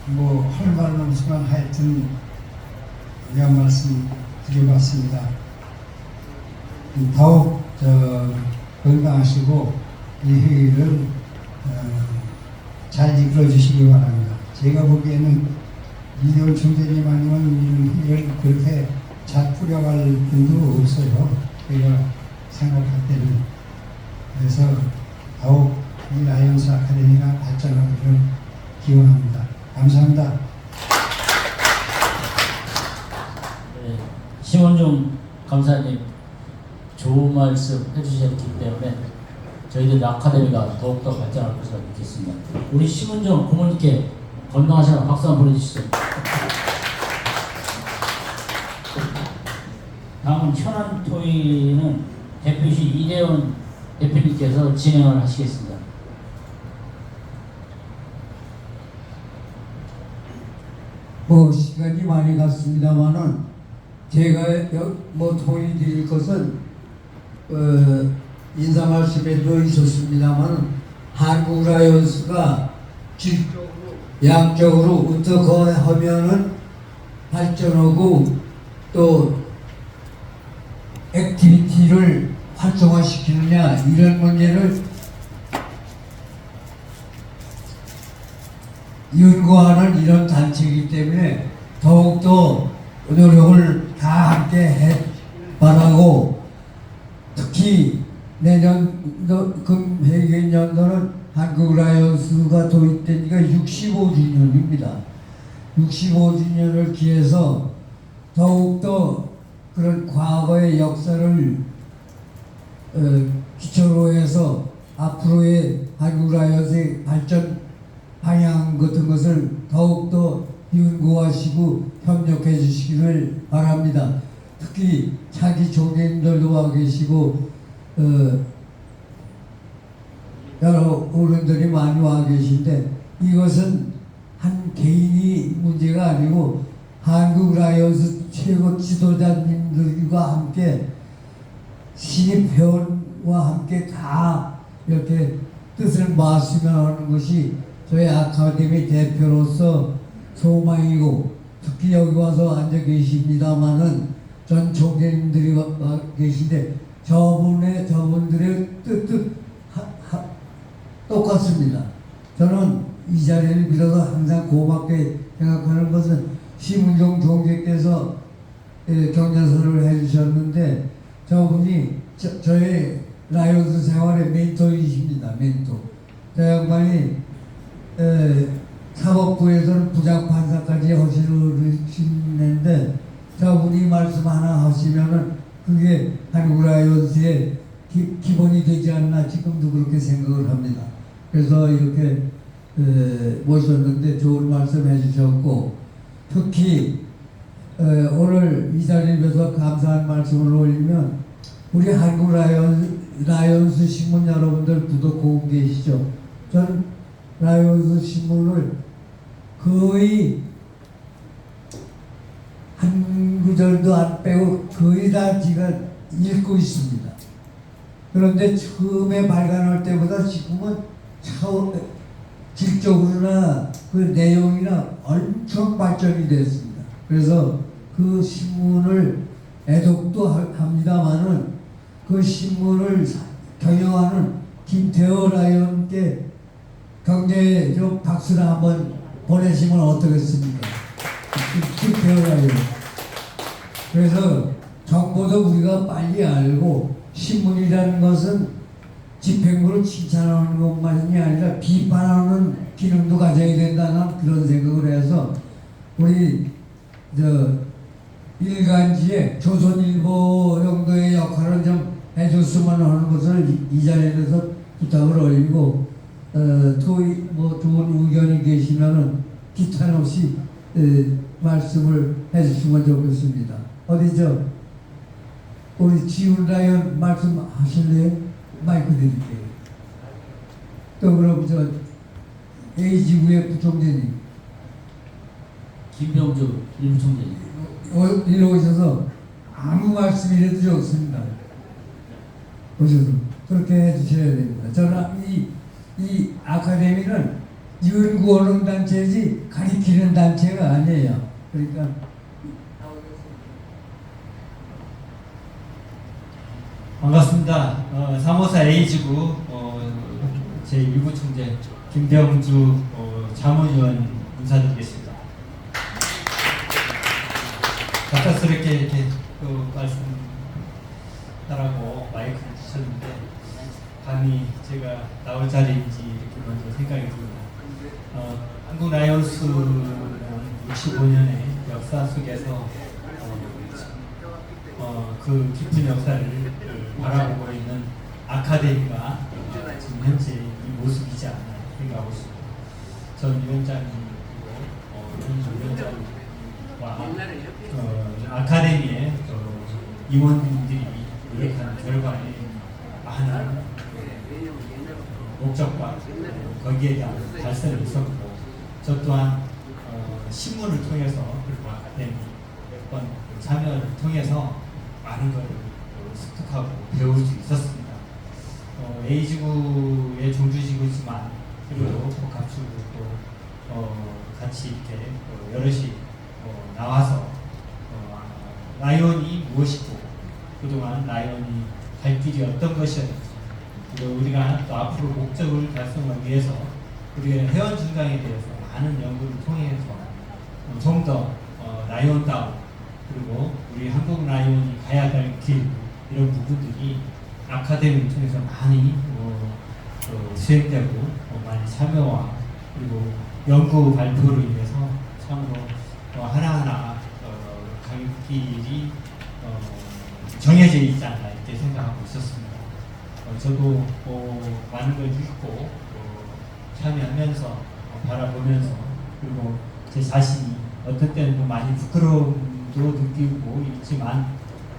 [SPEAKER 11] 뭐 할 말은 없지만 하여튼 그냥 말씀 드려봤습니다. 더욱 건강하시고 이 회의를 잘 이끌어 주시기 바랍니다. 제가 보기에는 이내원 총재님 아니면 이 회의를 그렇게 잘 풀어갈 분도 없어요. 제가 생각할 때는. 그래서 더욱 이 라이온스 아카데미가 발전하기를 기원합니다. 감사합니다.
[SPEAKER 9] 네, 심원중 감사님 좋은 말씀 해주셨기 때문에 저희들 아카데미가 더욱더 발전할 것이라 믿겠습니다. 우리 심은정 고모님께 건강하시라 박수 한번 보내주시죠. 다음은 현안토의는 대표이신 이대원 대표님께서 진행을 하시겠습니다.
[SPEAKER 3] 뭐 시간이 많이 갔습니다만은 제가 뭐 토의 드릴 것은 인사 말씀에도 있었습니다만 한국 라이온스가 질적으로 양적으로 어떻게 하면은 발전하고 또 액티비티를 활성화시키느냐 이런 문제를 연구하는 이런 단체이기 때문에 더욱더 노력을 다 함께 해 바라고 특히 금해개년도는 한국 라이온스가 도입된 지가 65주년입니다. 65주년을 기해서 더욱더 그런 과거의 역사를 기초로 해서 앞으로의 한국 라이온스의 발전 방향 같은 것을 더욱더 연구하시고 협력해 주시기를 바랍니다. 특히 차기 총재님들도 와 계시고 여러 어른들이 많이 와 계신데 이것은 한 개인이 문제가 아니고 한국 라이온스 최고 지도자님들과 함께 신입 회원과 함께 다 이렇게 뜻을 모았으면 하는 것이 저희 아카데미 대표로서 소망이고 특히 여기 와서 앉아 계십니다마는 전 총재님들이 와 계신데 저분들의 뜻 똑같습니다. 저는 이 자리를 빌어서 항상 고맙게 생각하는 것은 심은정 총재께서 경자서를 해주셨는데 저분이 저의 라이온스 생활의 멘토이십니다. 멘토. 저 양반이 사법부에서는 부장판사까지 하시는데 저분이 말씀 하나 하시면은 그게 한국 라이온스의 기본이 되지 않나 지금도 그렇게 생각을 합니다. 그래서 이렇게 모셨는데 좋은 말씀 해주셨고 특히 오늘 이 자리에서 감사한 말씀을 올리면 우리 한국 라이온스 신문 여러분들 구독하고 계시죠? 저는 라이온스 신문을 거의 한 구절도 안 빼고 거의 다 제가 읽고 있습니다. 그런데 처음에 발간할 때보다 지금은 질적으로나 그 내용이나 엄청 발전이 됐습니다. 그래서 그 신문을 애독도 합니다만은 그 신문을 경영하는 김태호 라이언께 경례 좀 박수를 한번 보내시면 어떻겠습니까? 김태호 라이언. 그래서 정보도 우리가 빨리 알고 신문이라는 것은 집행부를 칭찬하는 것만이 아니라 비판하는 기능도 가져야 된다는 그런 생각을 해서 우리 일간지에 조선일보 정도의 역할을 좀 해줬으면 하는 것을 이 자리에서 부탁을 올리고 또 좋은 의견이 계시면은 기탄 없이 말씀을 해주시면 좋겠습니다. 어디죠? 우리 지훈 라이언 말씀하실래요? 마이크 드릴게요. 또 그럼 A지구의 부총재님
[SPEAKER 9] 김병주 일부 총재님.
[SPEAKER 3] 이리 오셔서 아무 말씀이라도 좋습니다. 오셔서 그렇게 해주셔야 됩니다. 저는 이 아카데미는 연구하는 단체지 가리키는 단체가 아니에요. 그러니까
[SPEAKER 12] 반갑습니다. 354 A지구 제1부 총재 김병주 자문위원 인사드리겠습니다. 갑작스럽게 이렇게 말씀 따라고 마이크를 주셨는데 감히 제가 나올 자리인지 이렇게 먼저 생각이 듭니다. 한국 라이온스는 65년의 역사 속에서 그 깊은 역사를 바라보고 있는 아카데미가 지금 현재 이 모습이지 않나 생각하고 있습니다. 전 위원장님이고 위원장과 아카데미의 임원들이 노력한 결과에 많은 목적과 거기에 대한 달성이 있었고 저 또한 신문을 통해서 그리고 아카데미 몇 번 참여를 통해서 많은 것을 습득하고 배울 수 있었습니다. A지구의 종주지구지만 그리고 복합지구도 같이 이렇게 여럿이 나와서 라이온이 무엇이고 그동안 라이온이 갈 길이 어떤 것이었는지 그리고 우리가 또 앞으로 목적을 달성하기 위해서 우리의 회원 증강에 대해서 많은 연구를 통해서 좀 더 라이온다운 그리고 우리 한국 라이온이 가야 될 길 이런 부분들이 아카데미를 통해서 많이 수행되고 많이 참여와 그리고 연구 발표로 인해서 참으로 하나하나 갈 길이 정해져 있지 않나 이렇게 생각하고 있었습니다. 저도 많은 걸 읽고 참여하면서 바라보면서 그리고 제 자신이 어떤 때는 좀 많이 부끄러움도 느끼고 있지만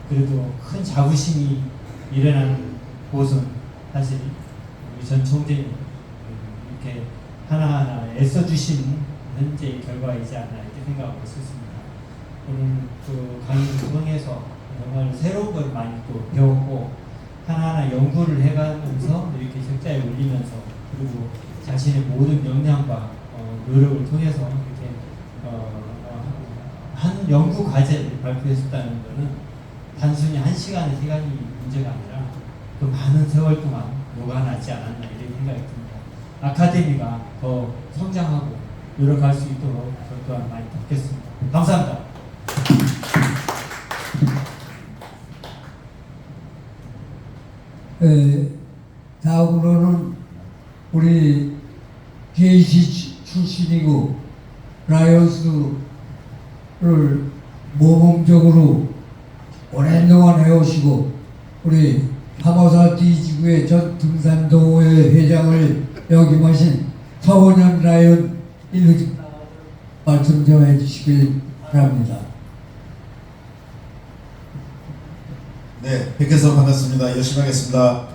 [SPEAKER 12] 그래도 큰 자부심이 일어나는 곳은 사실 우리 전 총재님 이렇게 하나하나 애써주신 현재의 결과이지 않나 이렇게 생각하고 있었습니다. 오늘 그 강의를 통해서 정말 새로운 걸 많이 또 배웠고 하나하나 연구를 해가면서 이렇게 책자에 올리면서 그리고 자신의 모든 역량과 노력을 통해서 이렇게 한 연구 과제를 발표했었다는 것은 단순히 한 시간의 시간이 문제가 아니라 그 많은 세월 동안 녹아나지 않았나 이런 생각이 듭니다. 아카데미가 더 성장하고 노력할 수 있도록 저 또한 많이 돕겠습니다. 감사합니다.
[SPEAKER 3] 다음으로는 우리 GAC 출신이고 라이온스를 모범적으로 오랜동안 해오시고 우리 354 D지구의 전 등산동호회 회장을 역임하신 서원현 라이온 일루 말씀 좀 해주시길 바랍니다.
[SPEAKER 13] 네, 뵙겠습니다. 반갑습니다. 열심히 하겠습니다.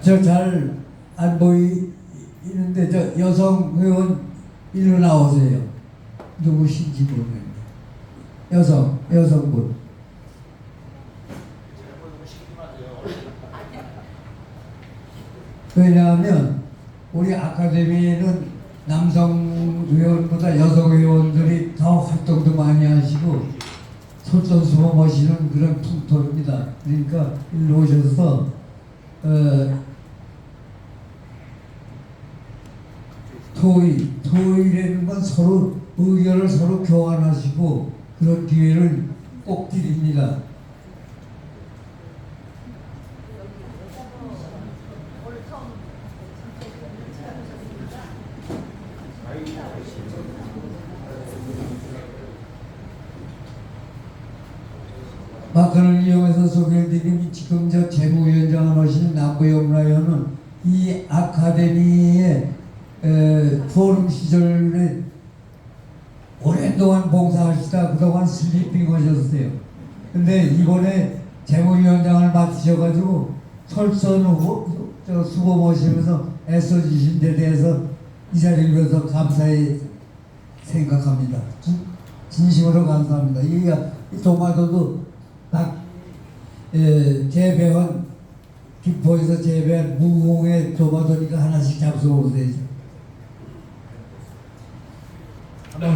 [SPEAKER 3] 저 잘 안 보이는데 저 여성 회원 일로 나오세요. 누구신지 모르겠네요. 여성분. 왜냐하면 우리 아카데미에는 남성 회원보다 여성 회원들이 더 활동도 많이 하시고 솔선수범하시는 그런 풍토입니다. 그러니까 일로 오셔서 토의라는 건 서로 의견을 서로 교환하시고 그런 기회를 꼭 드립니다. 마크를 이용해서 소개해드린 지금 저 재무위원장을 하시는 남부영 라이언은 이 아카데미의 포럼 시절에 오랫동안 봉사하시다 그동안 슬리핑 하셨어요. 근데 이번에 재무위원장을 맡으셔가지고 수고하시면서 애써주신 데 대해서 이 자리를 빌어서 감사히 생각합니다. 진심으로 감사합니다. 이 도마도도 딱 재배한 김포에서 재배한 무공의 도마도니까 하나씩 잡숴보세요.
[SPEAKER 14] 네,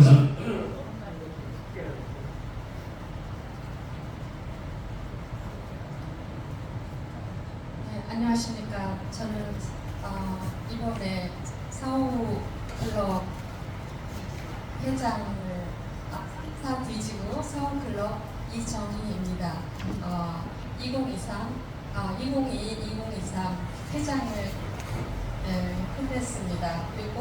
[SPEAKER 14] 안녕하십니까. 저는 이번에 사후클럽 회장을 사 뒤지고 사후클럽 이정희입니다. 2023 회장을 끝냈습니다. 그리고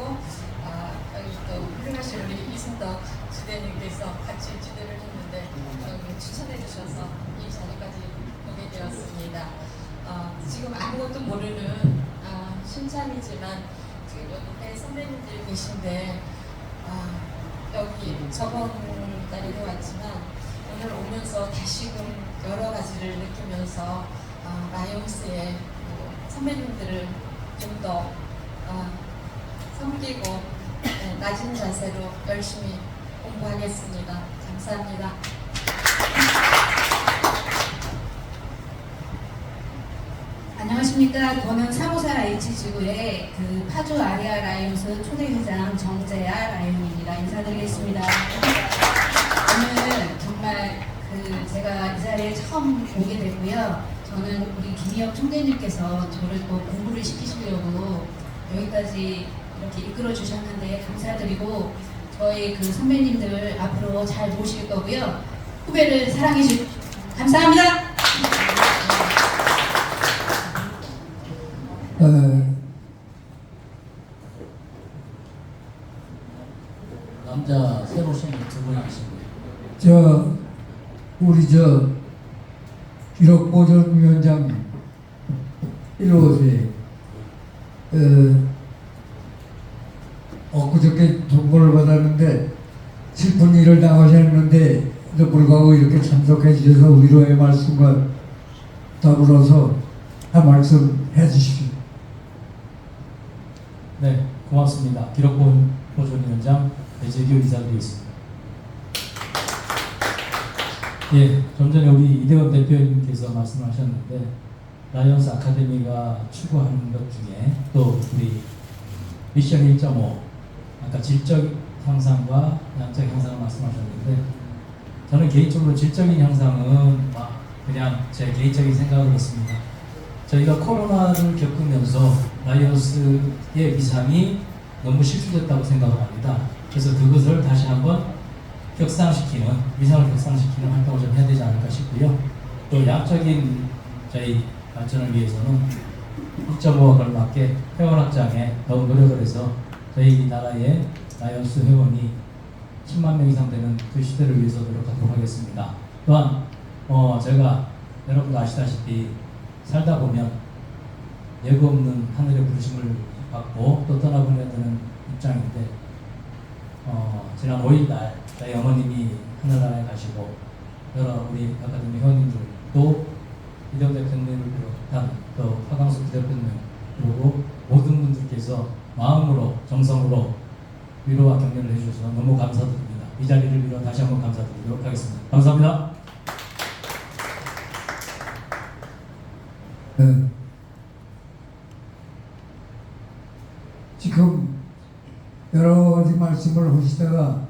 [SPEAKER 14] 여기 또 훌륭하신 우리 이순덕 지대님께서 같이 지대를 했는데 추천해 주셔서 이 자리까지 오게 되었습니다. 지금 아무것도 모르는 신참이지만 지금 옆에 선배님들이 계신데 여기 저번 달에도 왔지만 오늘 오면서 다시금 여러 가지를 느끼면서 라이온스의 선배님들을 좀 더 섬기고 낮은 자세로 열심히 공부하겠습니다. 감사합니다.
[SPEAKER 15] 안녕하십니까. 저는 354 H지구의 그 파주 아리아 라이온스 초대회장 정재아 라이온입니다. 인사드리겠습니다. 오늘 정말 제가 이 자리에 처음 오게 되고요. 저는 우리 김희혁 총재님께서 저를 또 공부를 시키시려고 여기까지 이렇게 이끌어 주셨는데 감사드리고 저희 그 선배님들 앞으로 잘 모실 거고요. 후배를 사랑해 주시고 감사합니다.
[SPEAKER 9] 남자 새로 오신 두 분이 계십니다.
[SPEAKER 3] 우리 기록보존위원장 일로 오세요. 엊그저께 통보를 받았는데 슬픈 일을 당하셨는데 불구하고 이렇게 참석해 주셔서 위로의 말씀과 더불어서 한 말씀 해주십시오.
[SPEAKER 9] 네, 고맙습니다. 기록보존위원장 배재규 이사드리겠습니다. 예, 좀 전에 우리 이대원 대표님께서 말씀하셨는데 라이온스 아카데미가 추구하는 것 중에 또 우리 미션 1.5 아까 질적 향상과 양적 향상을 말씀하셨는데 저는 개인적으로 질적인 향상은 그냥 제 개인적인 생각을 했습니다. 저희가 코로나를 겪으면서 라이온스의 위상이 너무 실추됐다고 생각을 합니다. 그래서 그것을 다시 한번 위상을 격상시키는 활동을 좀 해야 되지 않을까 싶고요. 또 양적인 저희 발전을 위해서는 1.5와 걸맞게 회원 확장에 더욱 노력을 해서 저희 나라의 라이온스 회원이 10만 명 이상 되는 그 시대를 위해서 노력하도록 하겠습니다. 또한 제가 여러분도 아시다시피 살다 보면 예고 없는 하늘의 부르심을 받고 또 떠나보내야 되는 입장인데 지난 5일날 저희 어머님이 하늘나라에 가시고 여러 우리 아카데미 회원님들도 이대호 대표님을 비롯한 또 화강수 부대표님 그리고 모든 분들께서 마음으로 정성으로 위로와 격려를 해주셔서 너무 감사드립니다. 이 자리를 빌어 다시 한번 감사드리도록 하겠습니다. 감사합니다.
[SPEAKER 3] 여러 가지 말씀을 하시다가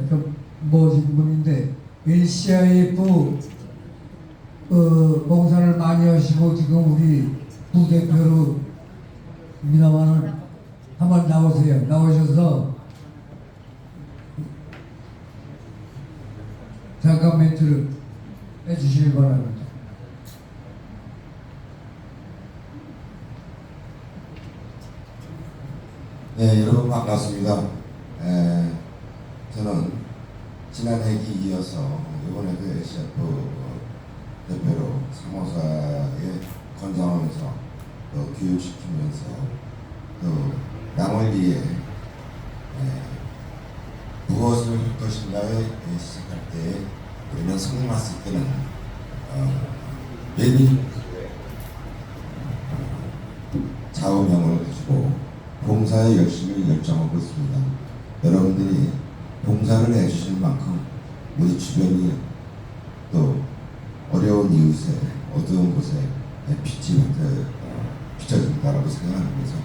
[SPEAKER 3] 좀 모신 분인데 LCIF 봉사를 많이 하시고 지금 우리 부대표로 입니다만은 한번 나오세요. 나오셔서 잠깐 멘트를 해주시기 바랍니다.
[SPEAKER 4] 네, 여러분 반갑습니다. 저는 지난 해기 이어서 이번에도 LCIF 대표로 사모사에 건장하면서 또 교육시키면서 또 남을 위해 무엇을 할 것인가에 시작할 때 우리는 성공했을 때는 매일 좌우명을 가지고 봉사에 열심히 열정하고 있습니다. 여러분들이 봉사를 해주실 만큼 우리 주변이 또 어려운 이웃에 어두운 곳에 빛이 비춰진다라고 생각하면서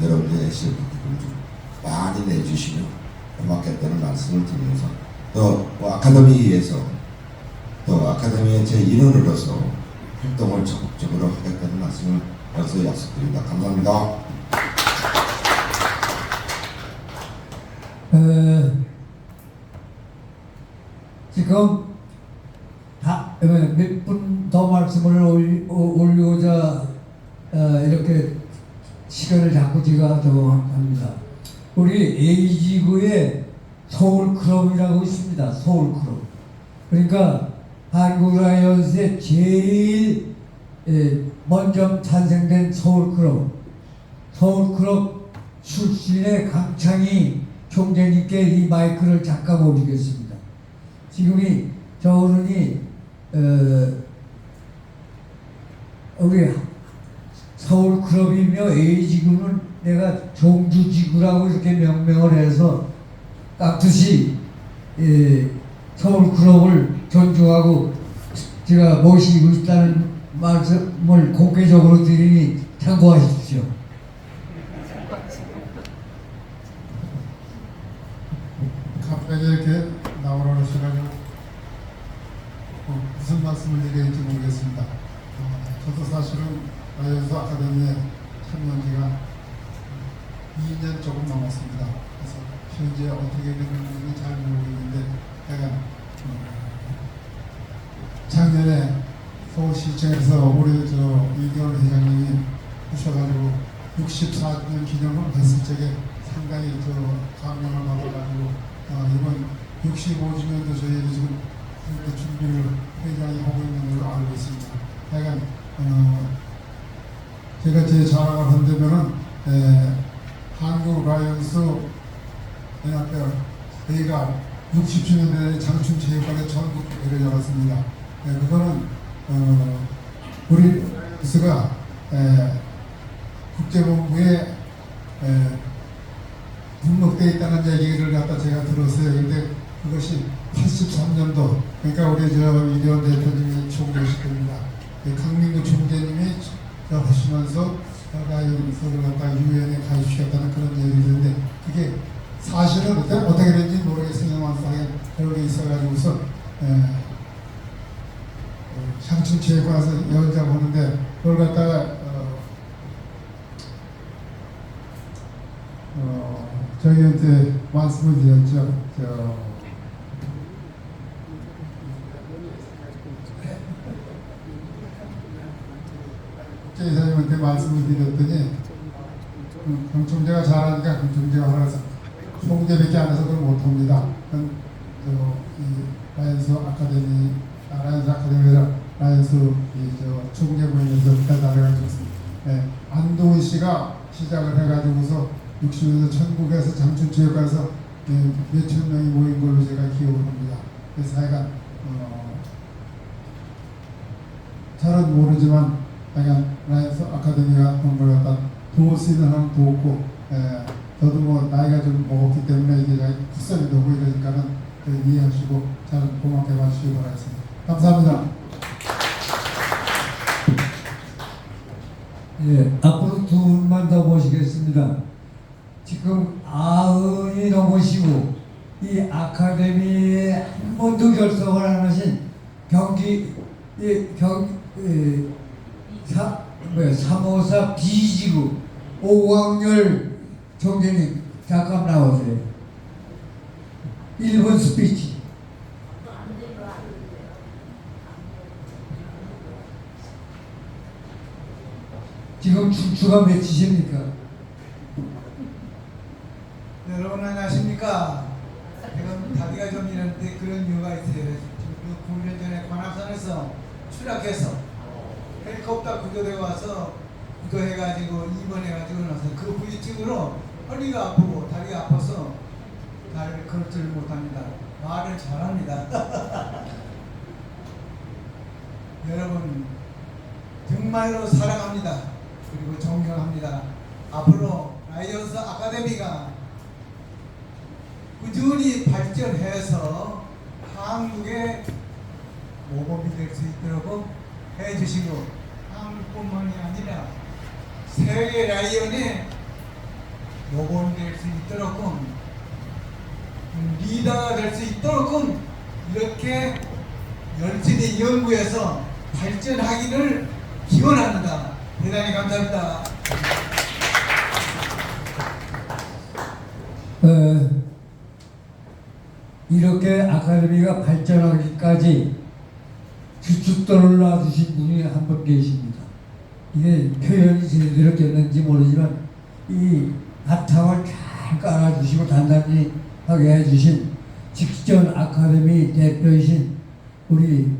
[SPEAKER 4] 여러분들의 LCIF 기금을 좀 많이 내주시면 고맙겠다는 말씀을 드리면서 또 아카데미에서 또 아카데미의 제 일원으로서 활동을 적극적으로 하겠다는 말씀을 여기서 약속드립니다. 감사합니다.
[SPEAKER 3] 지금 몇 분 더 말씀을 올리고자 이렇게 시간을 자꾸 제가 합니다. 우리 A지구에 서울클럽이라고 있습니다. 서울클럽. 그러니까 한국 라이온스의 제일 먼저 탄생된 서울클럽. 서울클럽 출신의 강창희 총재님께 이 마이크를 잠깐 올리겠습니다. 지금이 저 어른이 우리 서울클럽이며 A지구는 내가 종주지구라고 이렇게 명명을 해서 깍듯이 서울클럽을 존중하고 제가 모시고 있다는 말씀을 공개적으로 드리니 참고하십시오.
[SPEAKER 16] 갑자기 이렇게 나오라고 하셔가지고 무슨 말씀을 드려야 할지 모르겠습니다. 저도 사실은 라이온스 아카데미에 참여한 지가 2년 조금 넘었습니다. 그래서 현재 어떻게 되는지 잘 모르겠는데 제가 작년에 서울시청에서 우리 이경원 회장님이 오셔가지고 64주년 기념을 했을 적에 상당히 감명을 받아가지고 이번 65주년도 저희들이 지금 준비를 회장이 하고 있는 걸로 알고 있습니다. 하여간 제가 제 자랑을 한다면은 한국 라이온스 연합회 저희가 60주년 장춘 체육관에 전국 대회를 열었습니다. 그거는 우리 라이온스가 국제본부에 등록되어 있다는 얘기를 갖다 제가 들었어요. 근데 그것이 83년도, 그러니까 우리 이대원 대표님이 총재실 겁니다. 강민구 총재님이 하시면서 라이온스를 갖다 유엔에 가입시켰다는 그런 얘기를 했는데 그게 사실은 어떻게 되는지 모르겠으면 그런 게 있어가지고서 향춘체육에 가서 연자 보는데 그걸 갖다가 저희한테 말씀을 드렸죠. 국제이사님한테 말씀을 드렸더니 경총재가 잘하니까 경총재가 하라서 총재밖에 안 해서 그걸 못합니다. 라이온스 아카데미, 라이온스 총재부에서 배달해가지고 안동훈 씨가 시작을 해가지고서 60년대 천국에서 장춘체육관에서 몇천 명이 모인 걸로 제가 기억을 합니다. 그래서 하여간 잘은 모르지만 하여간 라이온스 아카데미가 그런 걸 갖다 도울 수 있는 한 도웠고 저도 뭐 나이가 좀 먹었기 때문에 이게 풋살이 되고 이러니까는 이해하시고 잘 고맙게 봐주시기 바라겠습니다. 감사합니다.
[SPEAKER 3] 예, 앞으로 두 분만 더 모시겠습니다. 지금 아흔이 넘으시고 이 아카데미에 한 번도 결석을 안 하신 삼호사 B지구 오광열 총재님 잠깐 나오세요. 1분 스피치. 지금 주가 몇이십니까?
[SPEAKER 6] 여러분 안녕하십니까? 지금 다리가 좀 이런데 그런 이유가 있어요. 지금 9년 전에 관악산에서 추락해서 헬리콥터 구조되어 와서 구조해가지고 입원해가지고 나서 그 후유증으로 허리가 아프고 다리가 아파서 다리를 걸지를 못합니다. 말을 잘합니다. 여러분 정말로 사랑합니다. 그리고 존경합니다. 앞으로 라이언스 아카데미가 꾸준히 발전해서 한국의 모범이 될 수 있도록 해주시고 한국뿐만이 아니라 세계 라이언의 모범이 될 수 있도록 리더가 될 수 있도록 이렇게 열심히 연구해서 발전하기를 기원합니다. 대단히 감사합니다.
[SPEAKER 3] 이렇게 아카데미가 발전하기까지 주춧돌을 놔주신 분이 한 분 계십니다. 이게 표현이 제대로 됐는지 모르지만 이 바탕을 잘 깔아주시고 단단히 하게 해주신 직전 아카데미 대표이신 우리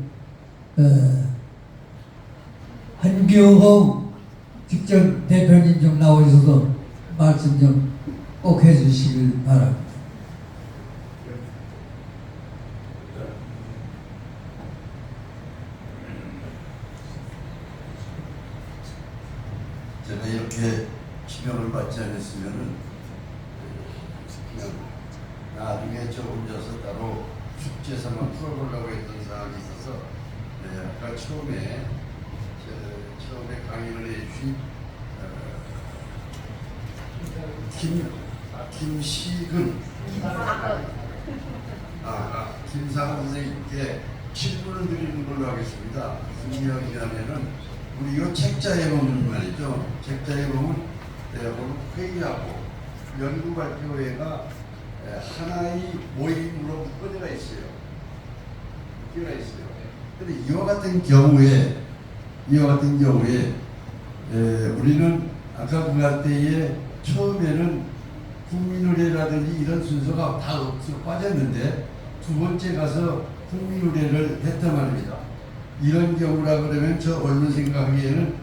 [SPEAKER 3] 한교홍 직전 대표님 좀 나오셔서 말씀 좀 꼭 해주시길 바랍니다.
[SPEAKER 17] 제가 이렇게 지명을 받지 않았으면은 그냥 나중에 저 혼자서 따로 축제에서만 풀어보려고 했던 상황이 있어서 아까 처음에 강의를 해주신 김시근 김상훈 선생님께 질문을 드리는 걸로 하겠습니다. 무슨 이야기냐면은 우리 이 책자에 보면 말이죠. 책자에 보면 회의하고 연구 발표회가 하나의 모임으로 묶어져 있어요. 근데 이와 같은 경우에 우리는 아까 그할 때에 처음에는 국민의례라든지 이런 순서가 다 없어 빠졌는데 두 번째 가서 국민의례를 했단 말입니다. 이런 경우라 그러면 저 언론 생각하기에는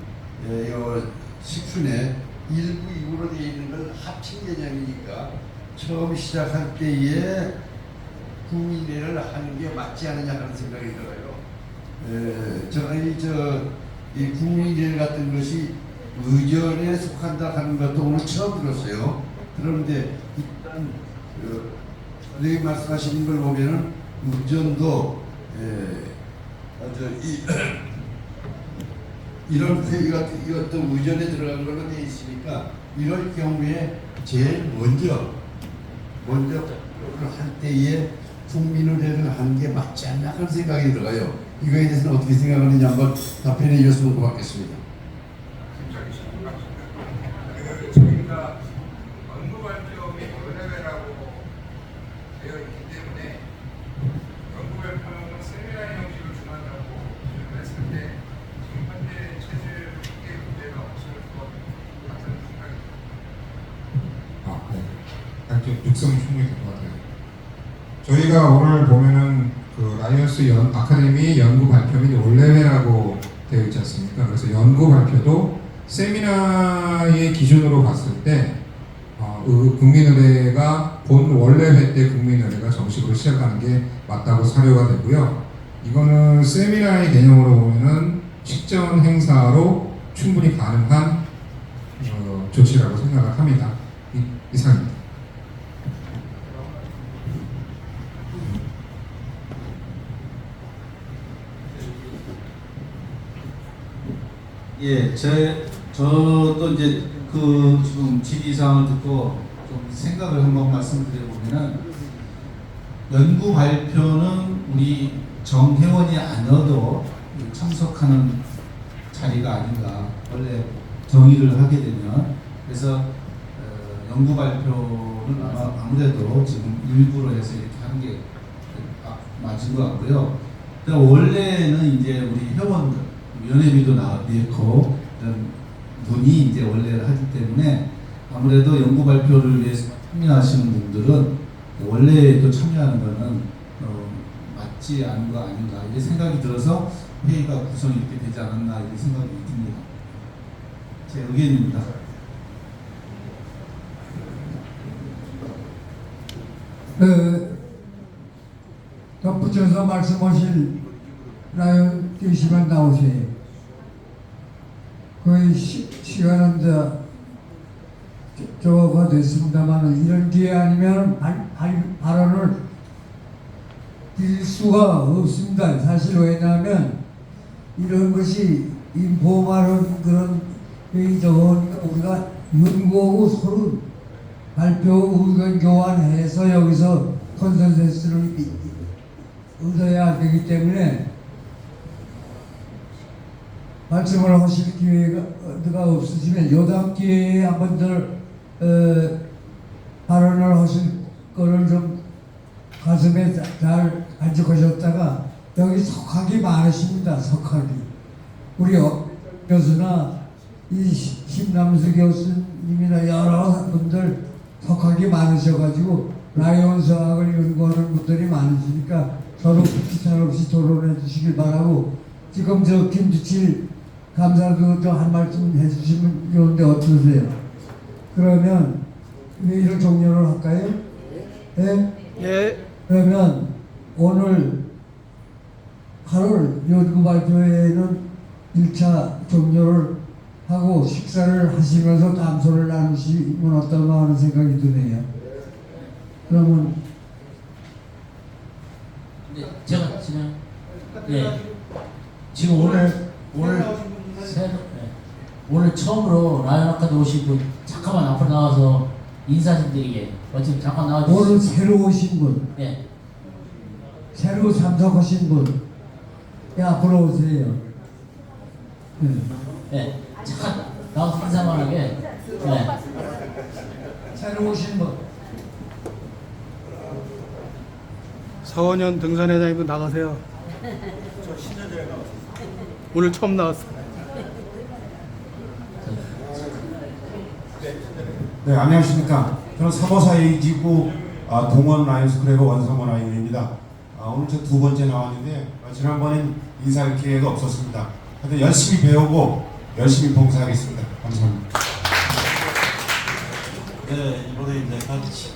[SPEAKER 17] 식순에 1부 2부로 되어 있는 건 합친 개념이니까 처음 시작할 때에 국민의례를 하는 게 맞지 않느냐 하는 생각이 들어요. 이 국민의례 같은 것이 의전에 속한다 하는 것도 오늘 처음 들었어요. 그런데 일단 선생님 말씀하시는 걸 보면은 의전도 이런 회의가 이것도 의전에 들어간 걸로 되어 있으니까 이럴 경우에 제일 먼저 할 때에 국민의례를 하는 게 맞지 않나 하는 생각이 들어요. 이거에 대해서는 어떻게 생각하느냐 한번 답변해 주셨으면 고맙겠습니다.
[SPEAKER 18] 저희가 연구 발표 및 의뢰라고 되어 있기 때문에 연구 발표는 세미나 형식을 준한다고 했을 때 지금 현재 체제에 문제가 없을 것 같은 생각이 듭니다.
[SPEAKER 2] 육성이 충분히 될 것 같아요. 저희가 오늘 보면은 그 라이언스 아카데미 연구 발표 및 원래회라고 되어 있지 않습니까? 그래서 연구 발표도 세미나의 기준으로 봤을 때 국민의례가 본 원래회 때 국민의례가 정식으로 시작하는 게 맞다고 사료가 되고요. 이거는 세미나의 개념으로 보면은 직전 행사로 충분히 가능한 조치라고 생각을 합니다. 이상입니다.
[SPEAKER 7] 예, 저도 이제 그 지금 질의사항을 듣고 좀 조금 생각을 한번 말씀드려보면은 연구 발표는 우리 정회원이 아니어도 참석하는 자리가 아닌가 원래 정의를 하게 되면 그래서 연구 발표는 아무래도 지금 일부러 해서 이렇게 하는 게 맞은 것 같고요. 원래는 이제 우리 회원들 연회비도 내고 이런 분이 이제 원래를 하기 때문에 아무래도 연구 발표를 위해서 참여하시는 분들은 원래도 참여하는 거는 맞지 않은 거 아닌가 이런 생각이 들어서 회의가 구성이 이렇게 되지 않았나 이런 생각이 듭니다. 제 의견입니다.
[SPEAKER 3] 덧붙여서 말씀하실 라이언 계시면 나오세요. 거의 시간은 저가 됐습니다만 이런 기회 아니면 발언을 드릴 수가 없습니다. 사실 왜냐하면 이런 것이 인포말은 그런 회의적으니까 우리가 연구하고 서로 발표 의견 교환해서 여기서 컨센서스를 얻어야 되기 때문에 말씀을 하실 기회가 없으시면 요다음 기회에 한 번 더 발언을 하실 거를 좀 가슴에 잘 간직하셨다가 여기 석학이 많으십니다. 석학이 우리 교수나 이 심남수 교수님이나 여러 분들 석학이 많으셔가지고 라이온 석학을 연구하는 분들이 많으시니까 서로 귀찮 없이 토론해 주시길 바라고 지금 저 김주칠 감사도 한 말씀 해주시면 좋은데 어떠세요? 그러면 회의를 종료를 할까요? 네? 예. 그러면 오늘 8월 연구 발표회는 1차 종료를 하고 식사를 하시면서 담소를 나누시면 어떨까 하는 생각이 드네요. 그러면
[SPEAKER 9] 네, 제가 지금 지금 오늘 처음으로 라이언 아카데 오신 분 잠깐만 앞으로 나와서 인사 좀 드리게. 어쨌든 잠깐 나와주세요.
[SPEAKER 3] 오늘 새로 오신 분, 새로 참석하신 분, 앞으로 오세요.
[SPEAKER 9] 잠깐 나와서 인사만 하게.
[SPEAKER 3] 새로 오신 분.
[SPEAKER 19] 서원현 등산회장님도 나가세요.
[SPEAKER 6] 저 신현재가 나왔어요.
[SPEAKER 19] 오늘 처음 나왔어요.
[SPEAKER 13] 네, 안녕하십니까. 저는 354A 지구 동원 라이온스 클럽의 원성원 라이온입니다. 오늘 저 두 번째 나왔는데 지난번엔 인사할 기회가 없었습니다. 하여튼 열심히 배우고 열심히 봉사하겠습니다. 감사합니다.
[SPEAKER 20] 네, 이번에 이제 같이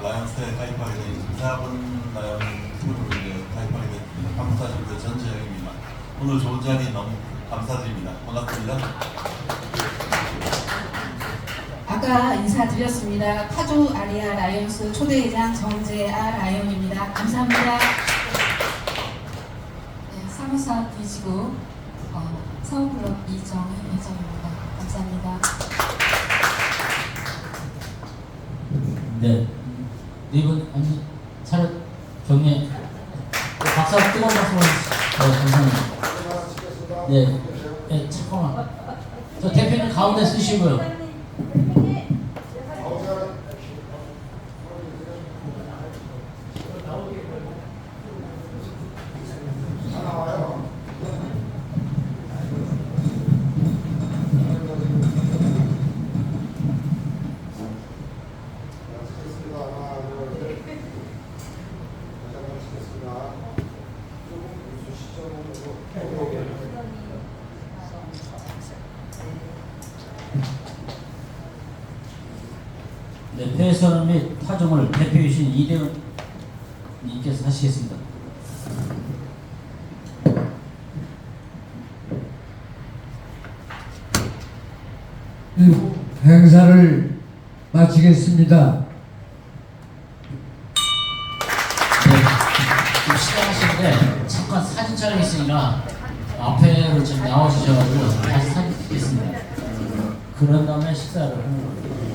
[SPEAKER 20] 라이온스에 가입하게 된 4분 라이온 팀으로 이제 가입하게 된 한국사진대 전재영입니다. 오늘 좋은 자리 너무 감사드립니다. 반갑습니다.
[SPEAKER 8] 아까 인사드렸습니다. 파주 아리아 라이온스 초대회장 정재아 라이온입니다. 감사합니다.
[SPEAKER 14] 네, 사무사 D지구 서울클럽 이정희 회장입니다. 감사합니다.
[SPEAKER 9] 네 분 차렷 경례 박수 뜨거운 박수 감사합니다. 잠깐만 저 대표님 가운데 쓰시고요. 네, 폐선언 및 타종을 대표이신 이대훈 님께서 하시겠습니다.
[SPEAKER 3] 행사를 마치겠습니다.
[SPEAKER 9] 좀 시작하시는데 잠깐 사진 촬영 있으니까 앞에로 좀 나와주셔가지고 다시 사진 찍겠습니다. 그런 다음에 식사를 하는 거예요.